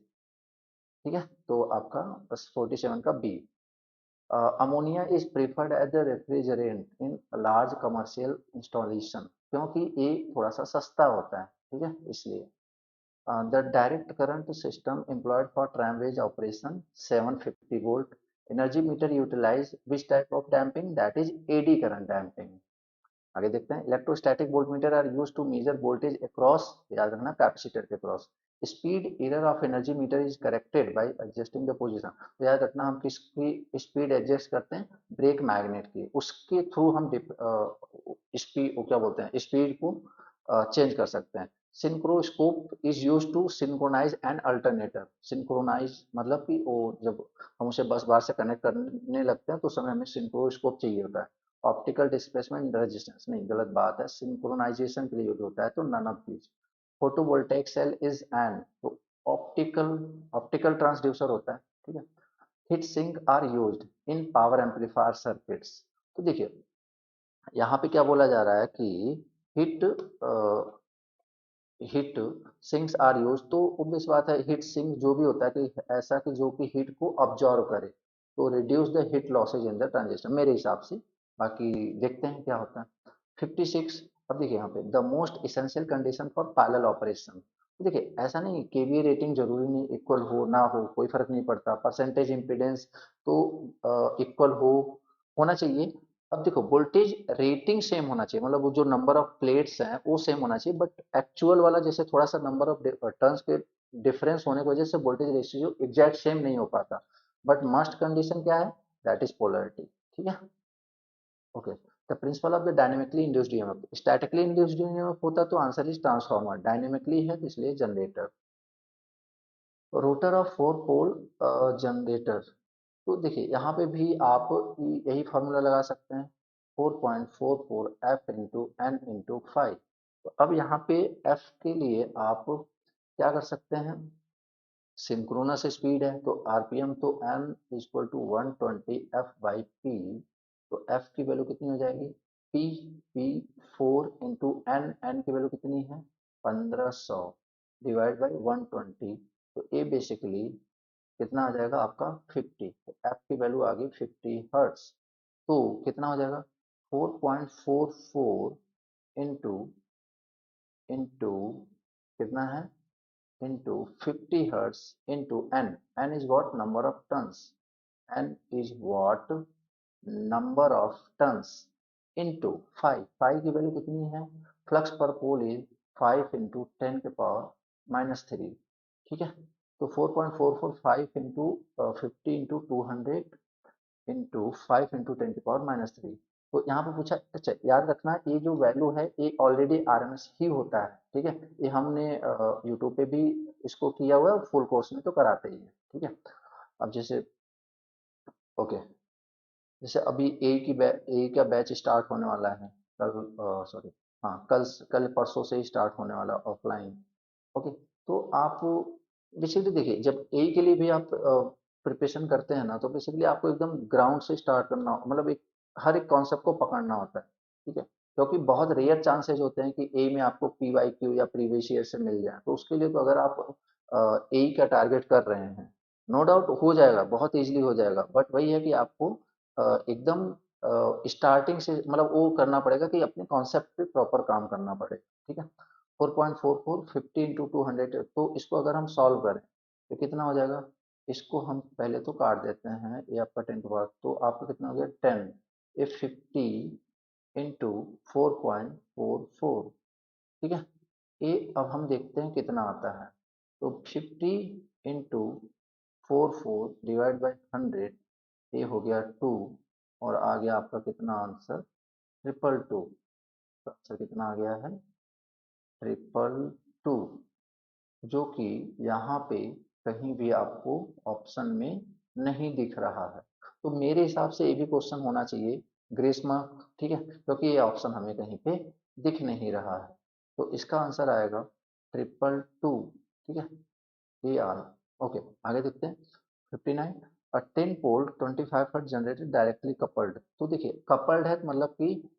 ठीक है, तो आपका बस 47 का b. Ammonia is preferred as the refrigerant in large commercial installation, क्योंकि ये थोड़ा सा सस्ता होता है। ठीक है, इसलिए the direct current system employed for tramways operation 750 volt, energy meter utilise which type of damping, that is eddy current damping. आगे देखते हैं, electrostatic voltmeter are use to measure voltage across, याद रखना कैपेसिटर के cross. Speed error of energy meter is corrected by adjusting the position. तो याद रखना हम किसकी स्पीड एडजस्ट करते हैं, ब्रेक मैग्नेट की, उसके थ्रू हम स्पीड क्या बोलते हैं स्पीड को चेंज कर सकते हैं। Synchroscope is use to synchronize an alternator. Synchronize मतलब कि वो जब हम उसे बस बार से कनेक्ट करने लगते हैं तो उस समय हमें सिंक्रोस्कोप चाहिए होता है। ऑप्टिकल डिस्प्लेसमेंट रेजिस्टेंस, नहीं गलत बात है, सिंक्रोनाइजेशन के लिए यूज होता है, तो none of these. Photovoltaic cell is an, तो ऑप्टिकल ऑप्टिकल ट्रांसड्यूसर होता है, ठीक है। Heat sink are used in power amplifier circuits. तो देखिए यहाँ पे क्या बोला जा रहा है कि heat heat sinks are use, तो obvious बात है हीट सिंक जो भी होता है कि ऐसा कि जो कि हीट को ऑब्जॉर्व करे, तो reduce the heat losses in the transistor मेरे हिसाब से। बाकी देखते हैं क्या होता है। 56, अब देखिए यहाँ पे the most essential condition for parallel operation. तो देखिए ऐसा नहीं केवीए रेटिंग जरूरी नहीं इक्वल हो ना हो, कोई फर्क नहीं पड़ता, परसेंटेज इम्पीडेंस तो इक्वल होना चाहिए। अब देखो वोल्टेज रेटिंग सेम होना चाहिए, मतलब वो जो नंबर ऑफ प्लेट्स हैं वो सेम होना चाहिए, बट एक्चुअल वाला जैसे थोड़ा सा नंबर ऑफ टर्न्स के डिफरेंस होने की वजह से वोल्टेज रेशियो एग्जैक्ट सेम नहीं हो पाता। बट मस्ट कंडीशन क्या है, दैट इज पोलरिटी, ठीक है। Okay, the principle of the dynamically induced EMF, statically induced EMF होता तो आंसर इज ट्रांसफार्मर, डायनेमिकली है तो इसलिए generator. Rotor of four pole generator, तो देखिए यहाँ पे भी आप यही फॉर्मूला लगा सकते हैं, 4.44 एफ इंटू एन इंटू 5। तो अब यहाँ पे एफ के लिए आप क्या कर सकते हैं, सिंक्रोनस स्पीड है तो आरपीएम, तो N equal to 120 F by P. तो एफ की वैल्यू कितनी हो जाएगी, P P 4 into N, N की वैल्यू कितनी है 1500 डिवाइड बाई 120। तो ये बेसिकली कितना आ जाएगा आपका 50, तो एफ की वैल्यू आ गई 50 हर्ट्स। तो कितना हो जाएगा 4.44 इंटू इंटू कितना है into 50 hertz into N, N is what number of turns, N is what number of turns into 5, 5 की वैल्यू कितनी है, फ्लक्स पर पोल इज 5 इंटू 10 के पावर -3, ठीक है। तो 4.445 इंटू 50 इंटू 200 इंटू 5 इंटू 10 की पावर -3। तो यहाँ पे पूछा, अच्छा याद रखना ये जो वैल्यू है ये ऑलरेडी आरएमएस ही होता है, ठीक है। ये हमने यूट्यूब पे भी इसको किया हुआ है, फुल कोर्स में तो कराते ही है, ठीक है। अब जैसे ओके, जैसे अभी ए का बैच स्टार्ट होने वाला है कल, सॉरी हाँ कल परसों से ही स्टार्ट होने वाला ऑफलाइन। ओके, तो आप बेसिकली देखिए जब ए के लिए भी आप प्रिपरेशन करते हैं ना, तो बेसिकली आपको एकदम ग्राउंड से स्टार्ट करना मतलब एक हर एक कॉन्सेप्ट को पकड़ना होता है, ठीक है। क्योंकि बहुत रेयर चांसेस होते हैं कि ए में आपको पी वाई क्यू या प्रीवियस ईयर से मिल जाए, तो उसके लिए तो अगर आप ए का टारगेट कर रहे हैं, नो डाउट हो जाएगा, बहुत इजीली हो जाएगा, बट वही है कि आपको एकदम स्टार्टिंग से मतलब वो करना पड़ेगा कि अपने कॉन्सेप्ट पे प्रॉपर काम करना पड़ेगा, ठीक है। 4.44 50 इंटू 200, तो इसको अगर हम सॉल्व करें तो कितना हो जाएगा, इसको हम पहले तो काट देते हैं, ये आपका 10 के पावर, तो आपका कितना हो गया 10, ये 50 इंटू 4.44, ठीक है। ये अब हम देखते हैं कितना आता है, तो 50 इंटू 44 डिवाइड बाई 100, ये हो गया 2, और आ गया आपका कितना आंसर 222। तो आंसर कितना आ गया है 222, जो कि यहाँ पे कहीं भी आपको ऑप्शन में नहीं दिख रहा है। तो मेरे हिसाब से ये भी क्वेश्चन होना चाहिए ग्रेस मार्क, ठीक है, क्योंकि ये ऑप्शन हमें कहीं पे दिख नहीं रहा है। तो इसका आंसर आएगा 222, ठीक है। ये आर, ओके आगे देखते हैं। 59, अ 10 पोल 25 हर्ट्ज जनरेटेड डायरेक्टली कपल्ड। तो देखिए कपल्ड है मतलब कि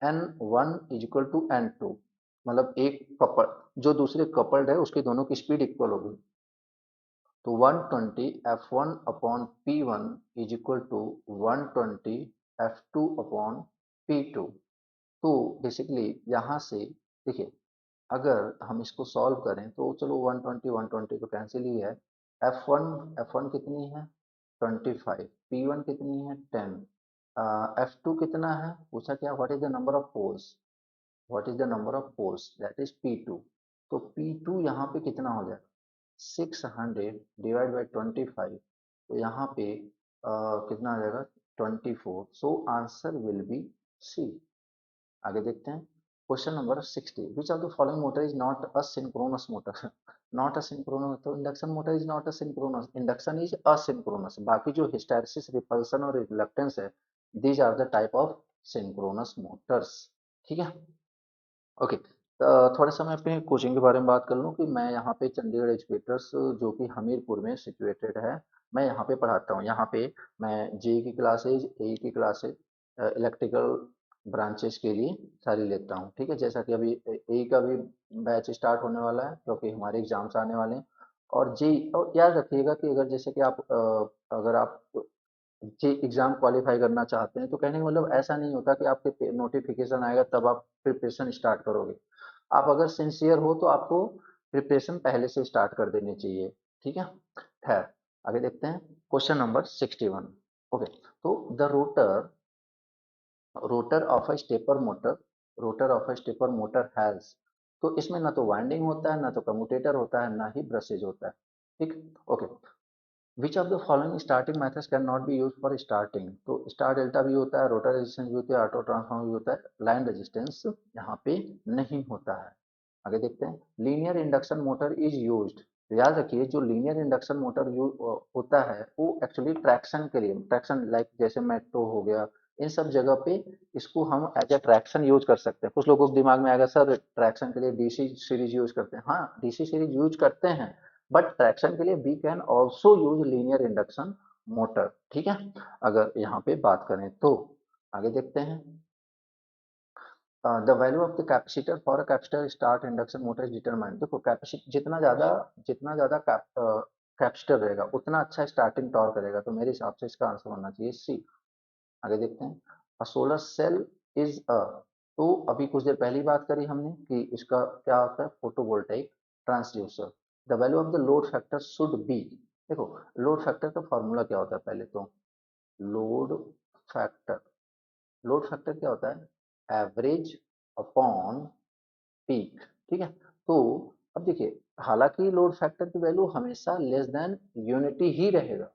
N1 is equal to N2, मतलब एक कपल जो दूसरे कपल्ड है उसकी दोनों की स्पीड इक्वल होगी। तो 120 F1 upon P1 is equal to 120 F2 upon P2। तो बेसिकली यहाँ से देखिए अगर हम इसको सॉल्व करें तो चलो 120 तो कैंसिल ही है। F1 कितनी है 25, P1 कितनी है 10, F2 कितना है पूछा, क्या what is the number of poles, what is the number of poles that is P2। तो P2 यहाँ पे कितना हो जाएगा, 600 डिवाइड बाई 25, तो यहाँ पे कितना आ जाएगा 24, सो आंसर विल बी सी। आगे देखते हैं question number 60, which of the following motor is not a synchronous motor. Not a synchronous, तो induction motor is not a synchronous, induction is asynchronous. बाकी जो हिस्टैरिसीस, रिपल्सन और रिलक्टेंस है, these are the type of synchronous motors. ठीक है, okay. थोड़ा सा मैं अपने कोचिंग के बारे में बात कर लूँ कि मैं यहाँ पे चंडीगढ़ एजुकेटर्स जो कि हमीरपुर में सिचुएटेड है, मैं यहाँ पे पढ़ाता हूँ। यहाँ पे मैं जेई की क्लासेज, एई की क्लासेज, इलेक्ट्रिकल ब्रांचेस के लिए सारी लेता हूँ। ठीक है, जैसा कि अभी एई का भी बैच स्टार्ट होने वाला है क्योंकि हमारे एग्जाम्स आने वाले हैं। और जेई, और याद रखिएगा कि अगर जैसे कि आप अगर आप जी एग्जाम क्वालिफाई करना चाहते हैं, तो कहने का मतलब ऐसा नहीं होता कि आपके नोटिफिकेशन आएगा तब आप प्रिपरेशन स्टार्ट करोगे। आप अगर सिंसियर हो तो आपको प्रिपरेशन पहले से स्टार्ट कर देनी चाहिए। ठीक है, खैर आगे देखते हैं क्वेश्चन नंबर 61। ओके, तो the rotor rotor of a stepper motor, rotor of a stepper motor has, तो इसमें ना तो वाइंडिंग होता है, ना तो कम्यूटेटर होता है, ना ही ब्रशेज होता है। ठीक, okay. Which of the following starting methods can not be use for starting, तो स्टार डेल्टा भी होता है, रोटर रेजिस्टेंस भी होता है, ऑटो ट्रांसफॉर्मर भी होता है, लाइन रेजिस्टेंस यहाँ पे नहीं होता है। आगे देखते हैं linear induction motor is used, तो याद रखिए जो लीनियर इंडक्शन मोटर होता है वो एक्चुअली ट्रैक्शन के लिए, ट्रैक्शन लाइक जैसे मेट्रो हो गया, इन सब जगह पे इसको हम एज ए ट्रैक्शन यूज कर सकते हैं। कुछ लोगों के दिमाग में आएगा सर ट्रैक्शन के लिए डीसी सीरीज यूज करते हैं, हाँ डीसी सीरीज यूज करते हैं, बट ट्रैक्शन के लिए we can also use linear induction motor. ठीक है, अगर यहाँ पे बात करें तो आगे देखते हैं the value of the capacitor for a capacitor start induction motor is determined. देखो कैपेसिटर जितना ज्यादा कैपेसिटर रहेगा उतना अच्छा स्टार्टिंग टॉर्क करेगा, तो मेरे हिसाब से इसका आंसर होना चाहिए सी। आगे देखते हैं a solar cell is a, तो अभी कुछ देर पहले बात करी हमने कि इसका क्या होता है, photovoltaic transducer. The value of the load factor should be, देखो लोड फैक्टर का फॉर्मूला क्या होता है पहले तो, लोड फैक्टर, लोड फैक्टर क्या होता है, एवरेज अपॉन पीक। ठीक है, तो अब देखिए हालांकि लोड फैक्टर की वैल्यू हमेशा लेस देन यूनिटी ही रहेगा,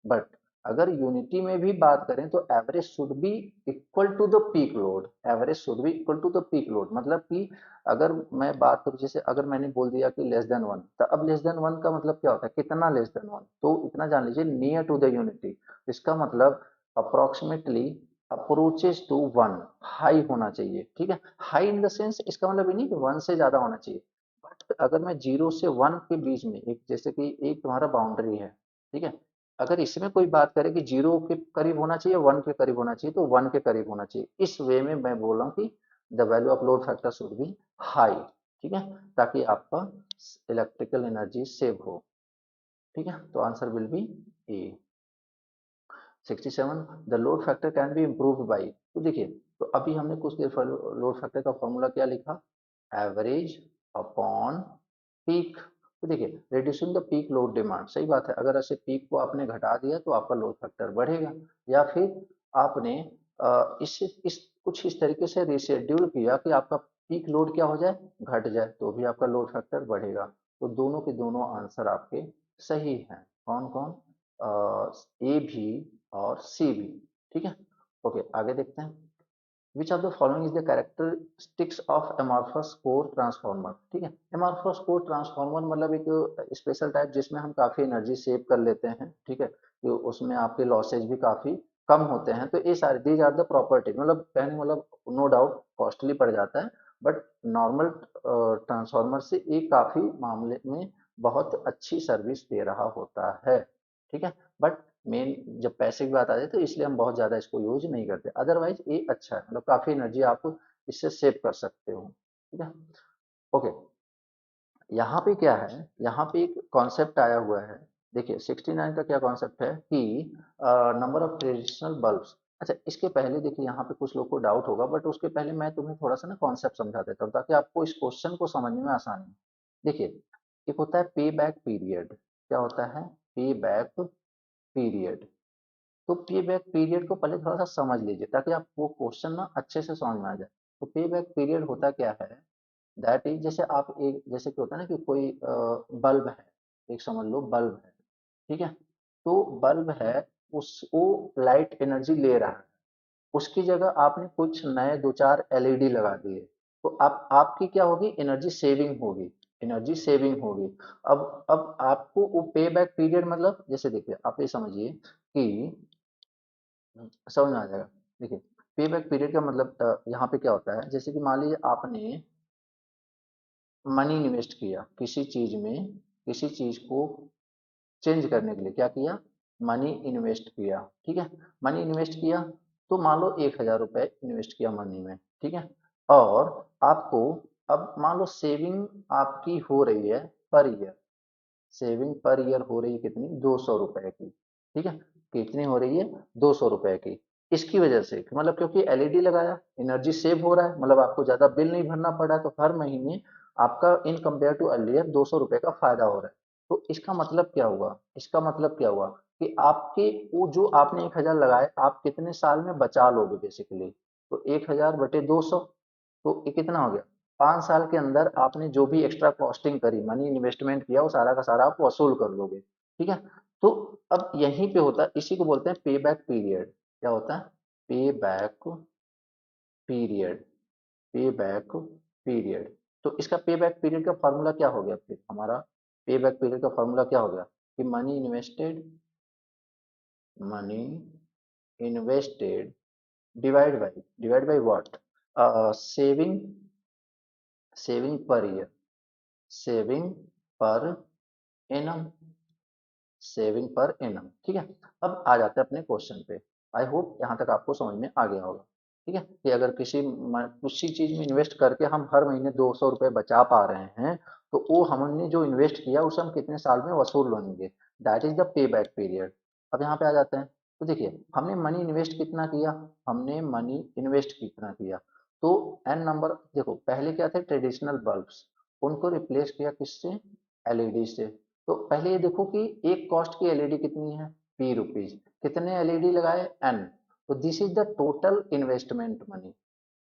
बट अगर यूनिटी में भी बात करें तो average should be equal to the peak load, average should be equal to the peak load, मतलब कि अगर मैं बात करूं जैसे अगर मैंने बोल दिया कि लेस देन वन, तो अब लेस देन वन का मतलब क्या होता है, कितना लेस देन वन, तो इतना जान लीजिए नियर टू द यूनिटी, इसका मतलब approximately approaches to one, high होना चाहिए। ठीक है, हाई इन द सेंस इसका मतलब ये नहीं कि वन से ज्यादा होना चाहिए, बट अगर मैं जीरो से वन के बीच में एक जैसे कि एक तुम्हारा बाउंड्री है, ठीक है, अगर इसमें कोई बात करे कि जीरो के करीब होना चाहिए, वन के करीब होना चाहिए, तो वन के करीब होना चाहिए। इस वे में मैं बोल रहा हूँ कि the value of load factor should be high. ठीक है, ताकि आपका इलेक्ट्रिकल एनर्जी सेव हो। ठीक है, तो answer will be A. 67, the load factor can be improved by, तो देखिए तो अभी हमने कुछ देर लोड फैक्टर का फॉर्मूला क्या लिखा, एवरेज अपॉन पीक। तो देखिए reducing the peak load demand, सही बात है, अगर ऐसे पीक को आपने घटा दिया तो आपका लोड फैक्टर बढ़ेगा, या फिर आपने इस कुछ इस तरीके से रिशेड्यूल किया कि आपका पीक लोड क्या हो जाए, घट जाए, तो भी आपका लोड फैक्टर बढ़ेगा। तो दोनों के दोनों आंसर आपके सही हैं। कौन कौन, ए भी और सी भी। ठीक है, ओके आगे देखते हैं which of the following is the characteristics of amorphous core transformer. ठीक है, एमॉर्फस कोर ट्रांसफॉर्मर मतलब एक स्पेशल टाइप जिसमें हम काफी एनर्जी सेव कर लेते हैं। ठीक है, तो उसमें आपके लॉसेज भी काफी कम होते हैं, तो ये सारे दीज आर द प्रॉपर्टी, मतलब कहने मतलब नो डाउट कॉस्टली पड़ जाता है, बट नॉर्मल ट्रांसफॉर्मर से ये काफी मामले में बहुत अच्छी सर्विस दे रहा होता है। ठीक है, बट मेन जब पैसे की बात आ जाए तो इसलिए हम बहुत ज्यादा इसको यूज नहीं करते, अदरवाइज ये अच्छा है, मतलब काफी एनर्जी आप इससे सेव कर सकते हो। ठीक है, ओके। यहाँ पे क्या है, यहाँ पे एक कॉन्सेप्ट आया हुआ है, देखिए 69 का क्या कॉन्सेप्ट है कि नंबर ऑफ ट्रेडिशनल बल्ब्स। अच्छा इसके पहले देखिए यहाँ पे कुछ लोग को डाउट होगा, बट उसके पहले मैं तुम्हें थोड़ा सा ना कॉन्सेप्ट समझा देता हूँ ताकि आपको इस क्वेश्चन को समझने में आसानी हो। देखिए एक होता है पे बैक पीरियड, क्या होता है पे बैक पीरियड, तो पे बैक पीरियड को पहले थोड़ा सा समझ लीजिए ताकि आप वो क्वेश्चन ना अच्छे से समझ में आ जाए। तो पे बैक पीरियड होता क्या है, दैट इज जैसे आप एक जैसे कि होता है ना कि कोई बल्ब है, एक समझ लो बल्ब है, ठीक है। तो बल्ब है, उस वो लाइट एनर्जी ले रहा है, उसकी जगह आपने कुछ नए दो चार एलईडी लगा दिए, तो आप आपकी क्या होगी, एनर्जी सेविंग होगी, एनर्जी सेविंग होगी। अब आपको वो पे बैक पीरियड मतलब जैसे देखिए आप ये समझिए कि समझ में आ जाएगा। देखिए पे बैक पीरियड का मतलब यहाँ पे क्या होता है, जैसे कि मान लीजिए आपने मनी इन्वेस्ट किया किसी चीज में, किसी चीज को चेंज करने के लिए क्या किया, मनी इन्वेस्ट किया, ठीक है। मनी इन्वेस्ट किया, तो मान लो 1,000 रुपए इन्वेस्ट किया मनी में, ठीक है। और आपको अब मान लो सेविंग आपकी हो रही है per year, saving per year हो रही है कितनी, 200 रुपए की, ठीक है। कितनी हो रही है, 200 रुपए की। इसकी वजह से मतलब क्योंकि एलईडी लगाया, एनर्जी सेव हो रहा है, मतलब आपको ज्यादा बिल नहीं भरना पड़ रहा है, तो हर महीने आपका इन कंपेयर टू अर्लियर 200 रुपए का फायदा हो रहा है। तो इसका मतलब क्या हुआ, इसका मतलब क्या हुआ कि आपके वो जो आपने 1,000 लगाए, आप कितने साल में बचा लोगे बेसिकली। तो 1,000 बटे 200, तो ये कितना हो गया, 5 साल के अंदर आपने जो भी एक्स्ट्रा कॉस्टिंग करी, मनी इन्वेस्टमेंट किया, वो सारा का सारा आप वसूल कर लोगे, ठीक है। तो अब यहीं पे होता है, इसी को बोलते हैं पे बैक पीरियड। क्या होता है, पे बैक पीरियड, पे बैक पीरियड। तो इसका पे बैक पीरियड का फॉर्मूला क्या हो गया, फिर हमारा पे बैक पीरियड का फॉर्मूला क्या हो गया कि money invested, money invested divide by what, saving, saving per year, saving per annum, saving per annum, ठीक है। अब आ जाते हैं अपने क्वेश्चन पे। आई होप यहाँ तक आपको समझ में आ गया होगा, ठीक है। कि अगर किसी चीज में इन्वेस्ट करके हम हर महीने 200 रुपये बचा पा रहे हैं, तो वो हमने जो इन्वेस्ट किया उसे हम कितने साल में वसूल लेंगे, that is the pay back period. अब यहाँ पे आ जाते हैं, तो देखिए हमने मनी इन्वेस्ट कितना किया, हमने मनी इन्वेस्ट कितना किया, तो एन नंबर, देखो पहले क्या थे ट्रेडिशनल बल्ब्स, उनको रिप्लेस किया किससे, एलईडी से। तो पहले ये देखो कि एक कॉस्ट की एलईडी कितनी है, P रुपीज, कितने एलईडी लगाए, एन। तो this is the total investment money,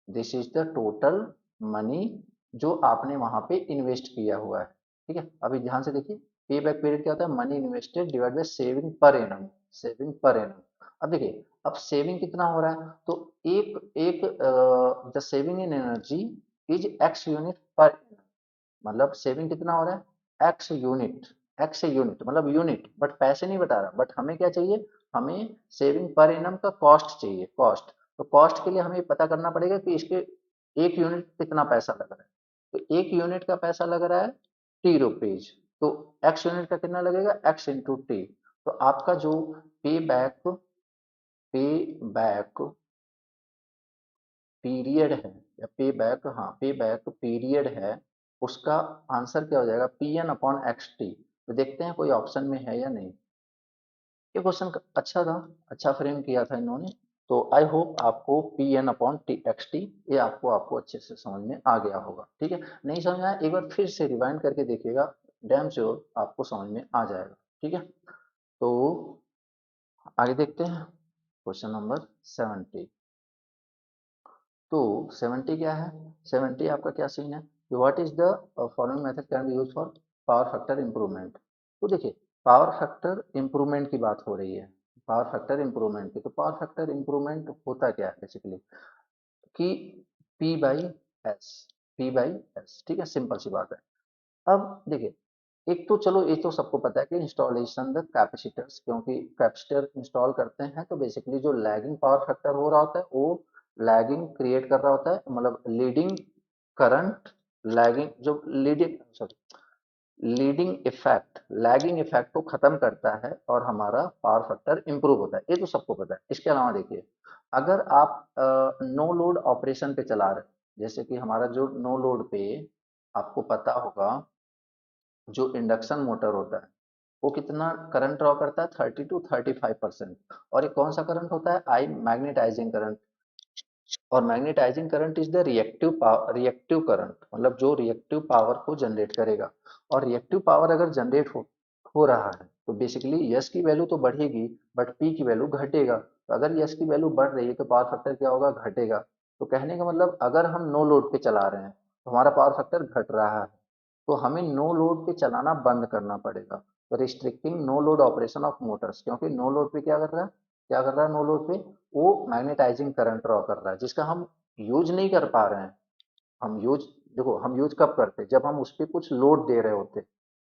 this is the total money जो आपने वहां पे इन्वेस्ट किया हुआ है, ठीक है। अभी ध्यान से देखिए, पे बैक पीरियड क्या होता है, money invested divide by saving per annum, saving per annum. अब देखिए अब सेविंग कितना हो रहा है, तो एक एक the saving in energy is x unit per annum, मतलब सेविंग कितना हो रहा है, एक्स यूनिट, एक्स यूनिट मतलब यूनिट, बट पैसे नहीं बता रहा, बट हमें क्या चाहिए, हमें सेविंग पर एनम का कॉस्ट चाहिए, कॉस्ट। तो कॉस्ट के लिए हमें पता करना पड़ेगा कि इसके एक यूनिट कितना पैसा लग रहा है। तो एक यूनिट का पैसा लग रहा है T रुपीज, तो एक्स यूनिट का कितना लगेगा, एक्स इंटू टी। तो आपका जो पे बैक, पे बैक पीरियड है, या पे बैक, हाँ पे बैक पीरियड है, उसका आंसर क्या हो जाएगा, Pn/xt। तो देखते हैं कोई ऑप्शन में है या नहीं। ये क्वेश्चन अच्छा था, अच्छा फ्रेम किया था इन्होंने। तो आई होप आपको Pn/xt ये आपको आपको अच्छे से समझ में आ गया होगा, ठीक है। नहीं समझ में आया एक बार फिर से रिवाइंड करके देखिएगा, डैम श्योर आपको समझ में आ जाएगा, ठीक है। तो आगे देखते हैं क्वेश्चन नंबर 70। तो 70 क्या है, 70 आपका क्या सीन है, what is the following method can be use for power factor improvement. तो देखिए पावर फैक्टर इंप्रूवमेंट की बात हो रही है, पावर फैक्टर इंप्रूवमेंट की। तो पावर फैक्टर इंप्रूवमेंट होता क्या है बेसिकली कि P by S, P by S, ठीक है, सिंपल सी बात है। अब देखिए एक तो चलो ये तो सबको पता है कि इंस्टॉलेशन द कैपेसिटर्स, क्योंकि कैपेसिटर इंस्टॉल करते हैं तो बेसिकली जो लैगिंग पावर फैक्टर हो रहा होता है वो लैगिंग क्रिएट कर रहा होता है, मतलब लीडिंग करंट, लैगिंग जो leading sorry leading effect, lagging effect को खत्म करता है और हमारा पावर फैक्टर इंप्रूव होता है, ये तो सबको पता है। इसके अलावा देखिए अगर आप नो लोड ऑपरेशन पे चला रहे हैं, जैसे कि हमारा जो नो लोड पे आपको पता होगा जो इंडक्शन मोटर होता है वो कितना करंट ड्रॉ करता है, 30 to 35%। और ये कौन सा करंट होता है, आई मैग्नेटाइजिंग करंट। और magnetizing current is the reactive current, मतलब जो रिएक्टिव पावर को जनरेट करेगा। और रिएक्टिव पावर अगर जनरेट हो रहा है तो बेसिकली यस की वैल्यू तो बढ़ेगी बट पी की वैल्यू घटेगा। तो अगर यस की वैल्यू बढ़ रही है तो पावर फैक्टर क्या होगा, घटेगा। तो कहने का मतलब अगर हम नो लोड पे चला रहे हैं तो हमारा पावर फैक्टर घट रहा है, तो हमें नो लोड पे चलाना बंद करना पड़ेगा। तो restricting no load operation of motors, क्योंकि नो लोड पे क्या कर रहा है, क्या कर रहा है नो लोड पे, वो मैग्नेटाइजिंग करंट ड्रॉ कर रहा है जिसका हम यूज नहीं कर पा रहे हैं। हम यूज, देखो हम यूज कब करते हैं, जब हम उस पर कुछ लोड दे रहे होते हैं,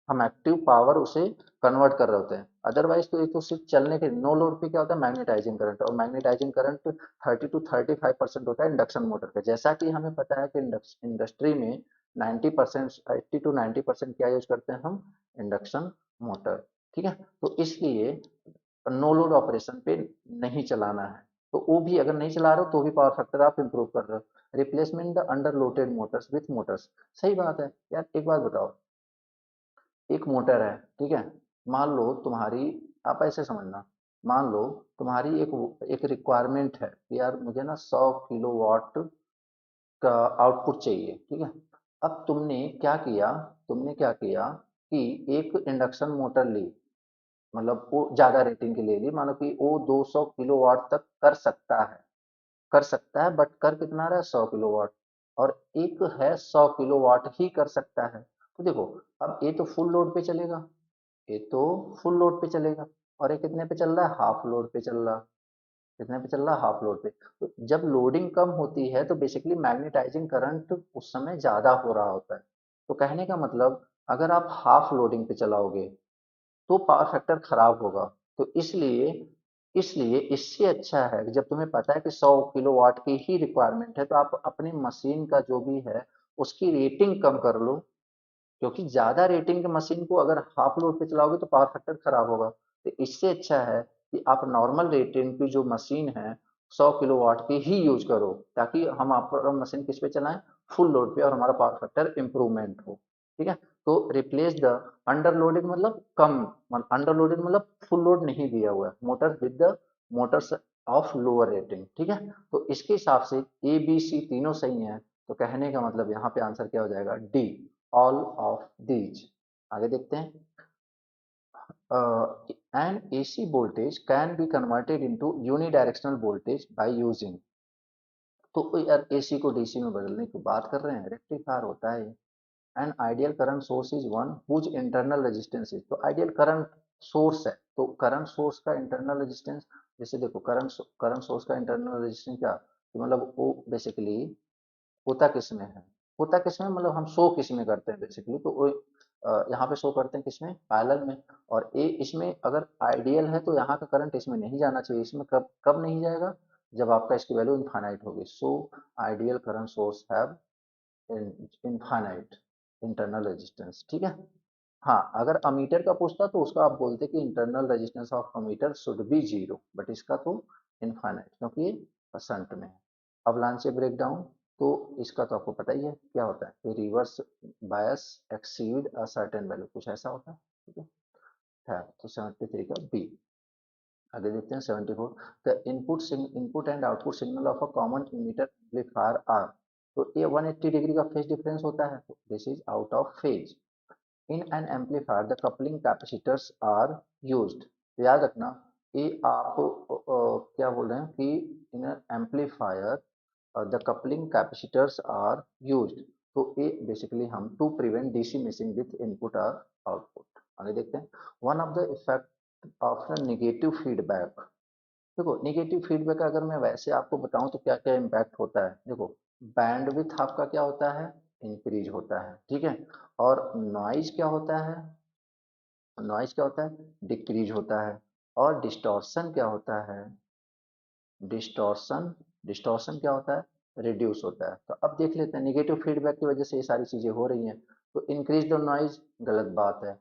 हम एक्टिव पावर उसे कन्वर्ट कर रहे होते हैं। अदरवाइज तो ये तो सिर्फ चलने के, नो लोड पे क्या होता है मैग्नेटाइजिंग करंट, और मैग्नेटाइजिंग करंट 30 to 35% होता है इंडक्शन मोटर का। जैसा कि हमें पता है कि इंडस्ट्री में 90%, 80 to 90% क्या यूज करते हैं हम, इंडक्शन मोटर। ठीक है, तो इसलिए नो लोड ऑपरेशन पे नहीं चलाना है। तो वो भी अगर नहीं चला रहे हो तो भी पावर फैक्टर आप इंप्रूव कर रहे हो। Replacement the under loaded Motors with Motors, सही बात है यार। एक बात बताओ, एक मोटर है, ठीक है, मान लो तुम्हारी, आप ऐसे समझना, मान लो तुम्हारी एक एक रिक्वायरमेंट है कि यार मुझे ना 100 किलोवाट का आउटपुट चाहिए, ठीक है। अब तुमने क्या किया कि एक इंडक्शन मोटर ली, मतलब वो ज्यादा रेटिंग के ले ली, मानो कि वो 200 किलोवाट तक कर सकता है बट कर कितना रहा है, 100 किलोवाट। और एक है 100 किलोवाट ही कर सकता है। तो देखो, अब ये तो फुल लोड पे चलेगा, ये तो फुल लोड पे चलेगा, और ये कितने पे चल रहा है, हाफ लोड पे चल रहा है। कितने पे चल रहा है, हाफ लोड पे। तो जब लोडिंग कम होती है तो बेसिकली मैग्नेटाइजिंग करंट उस समय ज्यादा हो रहा होता है। तो कहने का मतलब अगर आप हाफ लोडिंग पे चलाओगे तो पावर फैक्टर खराब होगा। तो इसलिए इसलिए इससे अच्छा है कि जब तुम्हें पता है कि 100 किलोवाट की ही रिक्वायरमेंट है तो आप अपनी मशीन का जो भी है उसकी रेटिंग कम कर लो, क्योंकि ज्यादा रेटिंग की मशीन को अगर हाफ लोड पे चलाओगे तो पावर फैक्टर खराब होगा। तो इससे अच्छा है कि आप नॉर्मल रेटिंग की जो मशीन है 100 किलोवाट की ही यूज करो, ताकि हम आपका मशीन किस पे चलाएं, फुल लोड पे, और हमारा पावर फैक्टर इंप्रूवमेंट हो। ठीक है, तो रिप्लेस द अंडर लोडेड मतलब कम, अंडर लोडेड मतलब फुल लोड नहीं दिया हुआ है motor with the Motors of lower rating. ठीक है, तो इसके हिसाब से ए बी सी तीनों सही हैं। तो कहने का मतलब यहाँ पे आंसर क्या हो जाएगा, डी, all of these। आगे देखते हैं, an AC voltage can be converted into unidirectional voltage by using। तो यार एसी को डीसी में बदलने की बात कर रहे हैं, रेक्टिफायर होता है। An ideal current source is one whose internal resistance is, तो आइडियल करंट सोर्स है, तो करंट सोर्स का इंटरनल रेजिस्टेंस, जैसे देखो करंट सोर्स का इंटरनल रेजिस्टेंस क्या, तो मतलब वो बेसिकली होता किसमें है, होता किसमें मतलब हम शो किसमें करते हैं बेसिकली, तो वो यहाँ पे शो करते हैं किसमें, पैरेलल में। और ए इसमें अगर आइडियल है तो यहाँ का करंट इसमें नहीं जाना चाहिए, इसमें कब कब नहीं जाएगा, जब आपका इसकी वैल्यू इनफाइनाइट होगी। So ideal current source have infinite internal resistance. ठीक है, हाँ अगर अमीटर का पूछता तो उसका आप बोलते कि internal resistance of ammeter should be zero, but इसका तो इनफाइनाइट, क्योंकि ये परसेंट में है। अब लांचे ब्रेक डाउन, तो इसका तो आपको पता ही है क्या होता है, reverse bias exceed a certain value, कुछ ऐसा होता है। ठीक है, तो 73 का बी। आगे देखते हैं 74, the input and output signal of a common emitter amplifier are. तो ये 180 डिग्री का फेज डिफरेंस होता है, तो this is out of phase. In an amplifier the coupling capacitors are used. तो याद रखना, ये आप क्या बोल रहे हैं कि in amplifier the coupling capacitors are used. तो ये बेसिकली हम to prevent DC missing with input और आउटपुट। आगे देखते हैं, one of the effect of negative feedback. देखो नेगेटिव फीडबैक अगर मैं वैसे आपको बताऊं तो क्या क्या इम्पैक्ट होता है, देखो बैंडविड्थ आपका क्या होता है, इंक्रीज होता है, ठीक है। और नॉइज क्या होता है, नॉइज क्या होता है, डिक्रीज होता है। और डिस्टॉर्शन क्या होता है, डिस्टॉर्शन डिस्टॉर्शन क्या होता है, रिड्यूस होता है। तो अब देख लेते हैं, नेगेटिव फीडबैक की वजह से ये सारी चीजें हो रही हैं। तो इंक्रीज द नॉइज, गलत बात है।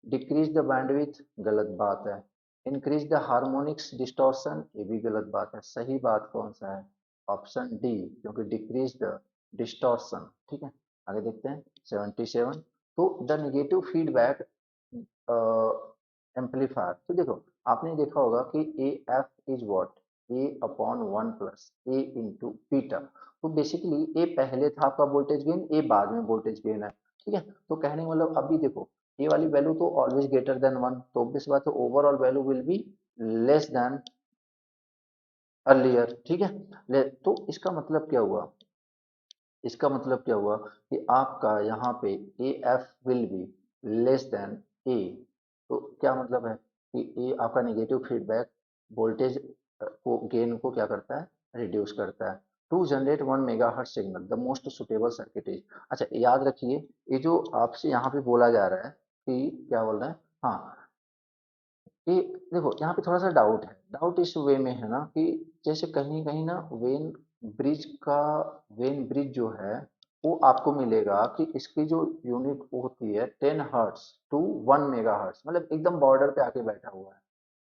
डिक्रीज द बैंडविड्थ, गलत बात है। इंक्रीज द हार्मोनिक्स डिस्टॉर्शन, ये भी गलत बात है। सही बात कौन सा है, ऑप्शन डी, क्योंकि डिक्रीज द डिस्टॉर्शन। ठीक है, आगे देखते हैं 77, तो द नेगेटिव फीडबैक एम्पलीफायर। तो देखो आपने देखा होगा कि A F is what, A upon one plus A into beta. तो बेसिकली ए पहले था आपका वोल्टेज गेन, ए बाद में वोल्टेज गेन है। ठीक है, तो कहने का मतलब अभी देखो ए वाली वैल्यू तो ऑलवेज ग्रेटर देन 1, तो ऑब्वियस बात है overall value will be less then earlier, ठीक है। तो इसका मतलब क्या हुआ, इसका मतलब क्या हुआ कि आपका यहाँ पे A F will be less than A. तो क्या मतलब है कि ए आपका नेगेटिव फीडबैक वोल्टेज को गेन को क्या करता है, रिड्यूस करता है। To generate 1 megahertz signal the most suitable circuit is, अच्छा याद रखिए ये जो आपसे यहाँ पे बोला जा रहा है कि क्या बोल रहे हैं, हाँ ये देखो यहाँ पे थोड़ा सा डाउट है, डाउट इस वे में है ना कि जैसे कहीं कहीं ना ब्रिज का वेन ब्रिज जो है वो आपको मिलेगा कि इसकी जो यूनिट होती है 10 हर्ट्स टू 1 मेगाहर्ट्ज, मतलब एकदम बॉर्डर पे आके बैठा हुआ है,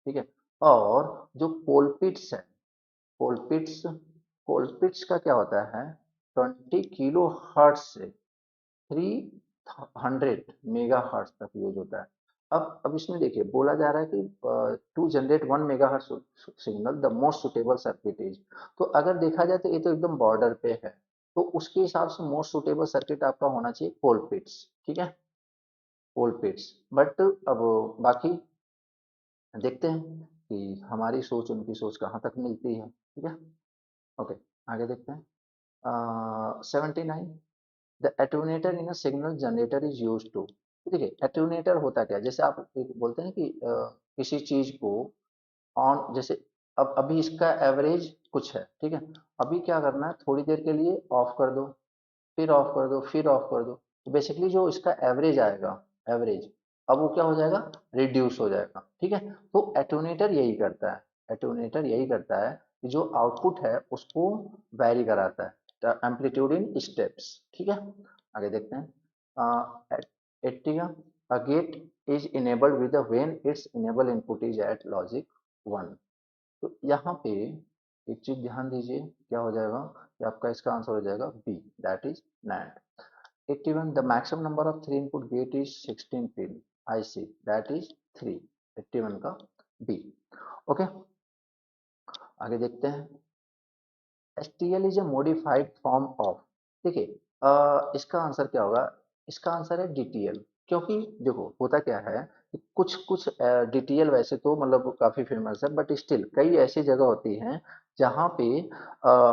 ठीक है। और जो कोलपिट्स है, कोलपिट्स कोलपिट्स का क्या होता है, 20 किलो हर्ट्ज से 300 मेगाहर्ट्ज तक यूज होता है। अब इसमें देखिए बोला जा रहा है कि to generate 1 megahertz signal the most suitable circuit is, तो अगर देखा जाए तो ये तो एकदम बॉर्डर पे है, तो उसके हिसाब से मोस्ट सुटेबल सर्किट आपका होना चाहिए कोलपिट्स, ठीक है, कोलपिट्स। बट अब बाकी देखते हैं कि हमारी सोच उनकी सोच कहाँ तक मिलती है, ठीक है। ओके, आगे देखते हैं। 79, the attenuator in a signal generator is use to, देखिए एटूनेटर होता क्या है, जैसे आप एक बोलते हैं कि किसी चीज को ऑन, जैसे अब अभी इसका एवरेज कुछ है, ठीक है, अभी क्या करना है थोड़ी देर के लिए ऑफ कर दो, फिर ऑफ कर दो, फिर ऑफ कर दो, तो बेसिकली जो इसका एवरेज आएगा, एवरेज अब वो क्या हो जाएगा, रिड्यूस हो जाएगा, ठीक है। तो एटोनेटर यही करता है, एटोनेटर यही करता है कि जो आउटपुट है उसको वैरी कराता है, एम्पलीट्यूड इन स्टेप्स, ठीक है। आगे देखते हैं। 80 का, a gate is enabled with when its enable input is at logic 1, तो यहाँ पे एक चीज ध्यान दीजिए, क्या हो जाएगा कि आपका इसका आंसर हो जाएगा B, that is NAND. 81, the maximum number of 3 input gate is 16 pin IC, that is 3, 81 का बी। ओके, आगे देखते हैं। STL is a modified form of, देखिए इसका आंसर क्या होगा, इसका आंसर है DTL, क्योंकि देखो होता क्या है कि कुछ कुछ DTL वैसे तो मतलब काफी फेमस है, बट स्टिल कई ऐसी जगह होती हैं जहाँ पे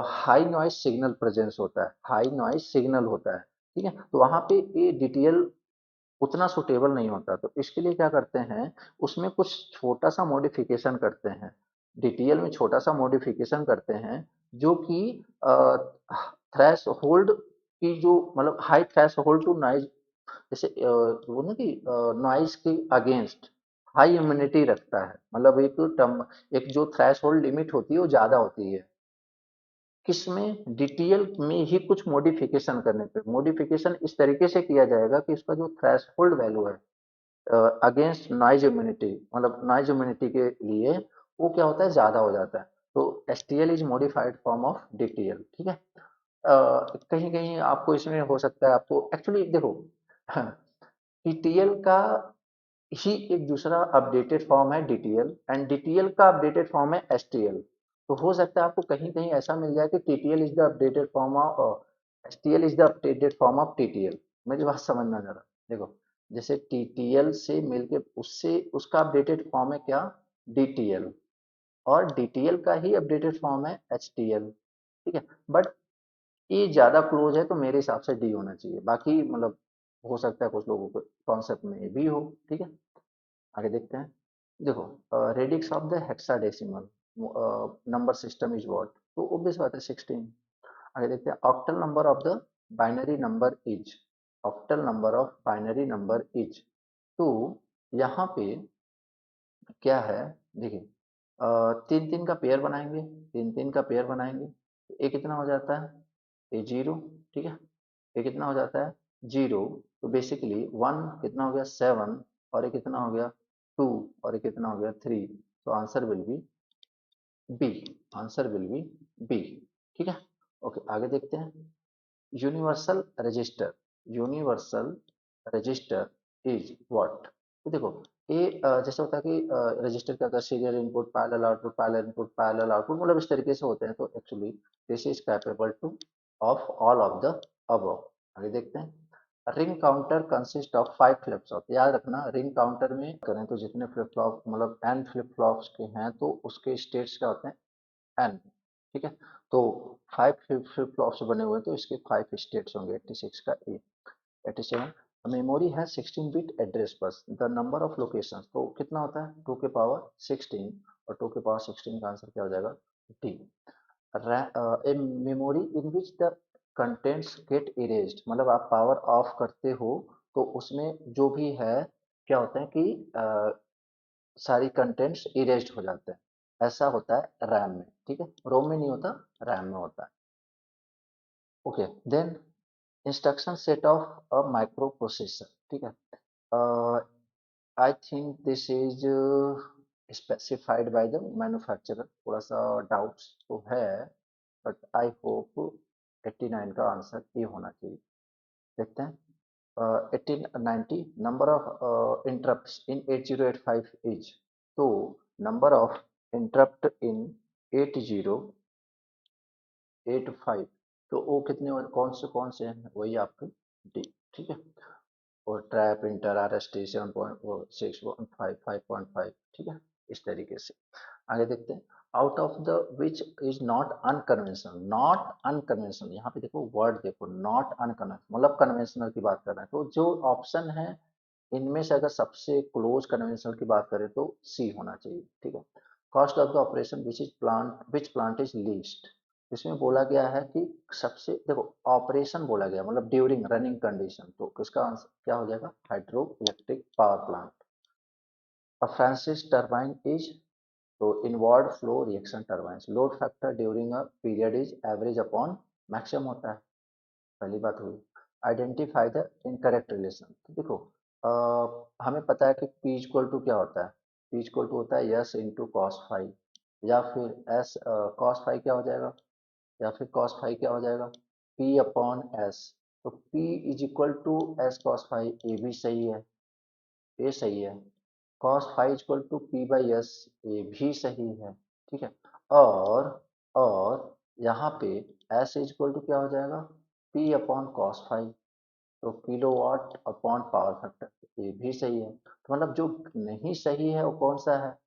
हाई नॉइज सिग्नल प्रेजेंस होता है, हाई नॉइज सिग्नल होता है, ठीक है, तो वहाँ पे ये DTL उतना सुटेबल नहीं होता, तो इसके लिए क्या करते हैं, उसमें कुछ छोटा सा मॉडिफिकेशन करते हैं, DTL में छोटा सा मॉडिफिकेशन करते हैं, जो कि थ्रेश होल्ड की जो मतलब high threshold to noise, जैसे वो ना कि नॉइज के अगेंस्ट हाई इम्यूनिटी रखता है, मतलब एक टर्म, एक जो थ्रेश होल्ड लिमिट होती है वो ज्यादा होती है, किसमें, DTL में ही कुछ मॉडिफिकेशन करने पे, मॉडिफिकेशन इस तरीके से किया जाएगा कि उसका जो थ्रेशोल्ड वैल्यू है अगेंस्ट नॉइज इम्यूनिटी, मतलब नॉइज इम्यूनिटी के लिए वो क्या होता है, ज्यादा हो जाता है, तो STL is modified form of DTL, ठीक है। कहीं कहीं आपको इसमें हो सकता है, आपको एक्चुअली देखो TTL का ही एक दूसरा अपडेटेड फॉर्म है DTL, एंड DTL का अपडेटेड फॉर्म है STL, तो हो सकता है आपको कहीं कहीं ऐसा मिल जाए कि TTL is the updated form of STL is the updated form of TTL, मेरी बात समझना जरा, देखो जैसे TTL से मिलके उससे उसका अपडेटेड फॉर्म है क्या, DTL, और DTL का ही अपडेटेड फॉर्म है HTL, ठीक है, बट ये ज्यादा क्लोज है तो मेरे हिसाब से डी होना चाहिए, बाकी मतलब हो सकता है कुछ लोगों को कॉन्सेप्ट में भी हो, ठीक है। आगे देखते हैं। देखो radix of the hexadecimal number system is what, तो ऑब्वियस बात है 16। आगे देखते हैं। Octal number of the binary number is, octal number of binary number is, तो यहाँ पे क्या है, देखिए तीन तीन का पेयर बनाएंगे, तीन तीन का पेयर बनाएंगे, ये कितना हो जाता है, ये जीरो, ठीक है, ये कितना हो जाता है, जीरो, तो बेसिकली वन कितना हो गया, 7, और ये कितना हो गया, 2, और ये कितना हो गया, 3, तो answer will be B, answer will be B, ठीक है। ओके, आगे देखते हैं। Universal register, universal register is what, तो देखो ये जैसे होता है कि रजिस्टर क्या होता है, serial input parallel output, parallel input parallel output, मतलब इस तरीके से होते हैं, तो actually this is capable two of all of the above. आगे देखते हैं। Ring counter consist of 5 flip flop. याद रखना, रिंग काउंटर में करें तो जितने फ्लिप फ्लॉप मतलब एन फ्लिप फ्लॉप्स के हैं तो उसके स्टेट्स क्या होते हैं, एन। ठीक है, तो 5 फ्लिप फ्लॉप्स बने हुए हैं तो इसके 5 स्टेट्स होंगे। 86 का ए। 87, मेमोरी है 16 bit address bus, the number of location तो कितना होता है 2 के पावर 16, और 2 के पावर 16 का आंसर क्या हो जाएगा, D. A memory in which the contents get erased, मतलब आप पावर ऑफ करते हो तो उसमें जो भी है क्या होता है कि सारी कंटेंट्स इरेज्ड हो जाते हैं। ऐसा होता है रैम में, ठीक है, रोम में नहीं होता, रैम में होता है। Okay, then instruction set of a microprocessor, ठीक है। I think this is specified by the manufacturer, थोड़ा सा डाउट्स तो है, बट आई होप 89 का आंसर ये होना चाहिए। देखते हैं। 1890 number of interrupts in 8085 is, तो नंबर ऑफ इंटरप्ट इन 8085, तो वो कितने कौन से हैं, वही आपके डी। ठीक है, और trap inter R S T 7.6.5 ठीक है, इस तरीके से आगे देखते हैं। Out of the which is not unconventional, not unconventional, यहाँ पे देखो वर्ड देखो, नॉट अनकन्वेंशनल मतलब कन्वेंशनल की बात कर रहे हैं, तो जो ऑप्शन है इनमें से अगर सबसे क्लोज कन्वेंशनल की बात करें तो सी होना चाहिए। ठीक है, cost of the operation which plant is least, इसमें बोला गया है कि सबसे देखो ऑपरेशन बोला गया मतलब ड्यूरिंग रनिंग कंडीशन, तो किसका आंसर क्या हो जाएगा, hydro electric power plant. A Francis turbine is, तो inward flow reaction turbine, load factor during a period is average upon maximum होता है, पहली बात हुई। आइडेंटिफाई द इनकरेक्ट रिलेशन, तो देखो हमें पता है कि पी इक्वल टू क्या होता है, पी इक्वल टू होता है यस इंटू कॉस फाइव, या फिर एस कॉस फाइव क्या हो जाएगा, या फिर कॉस फाइव क्या हो जाएगा, पी अपॉन एस, तो P is equal to S cos phi, A भी सही है, ये सही है। Cos phi equal to P by S, ये भी सही है। ठीक है, और और यहाँ पे एस इक्वल टू क्या हो जाएगा, पी अपॉन कॉस फाइव, तो किलोवाट अपॉन पावर फैक्टर, ये भी सही है। तो मतलब जो नहीं सही है वो कौन सा है,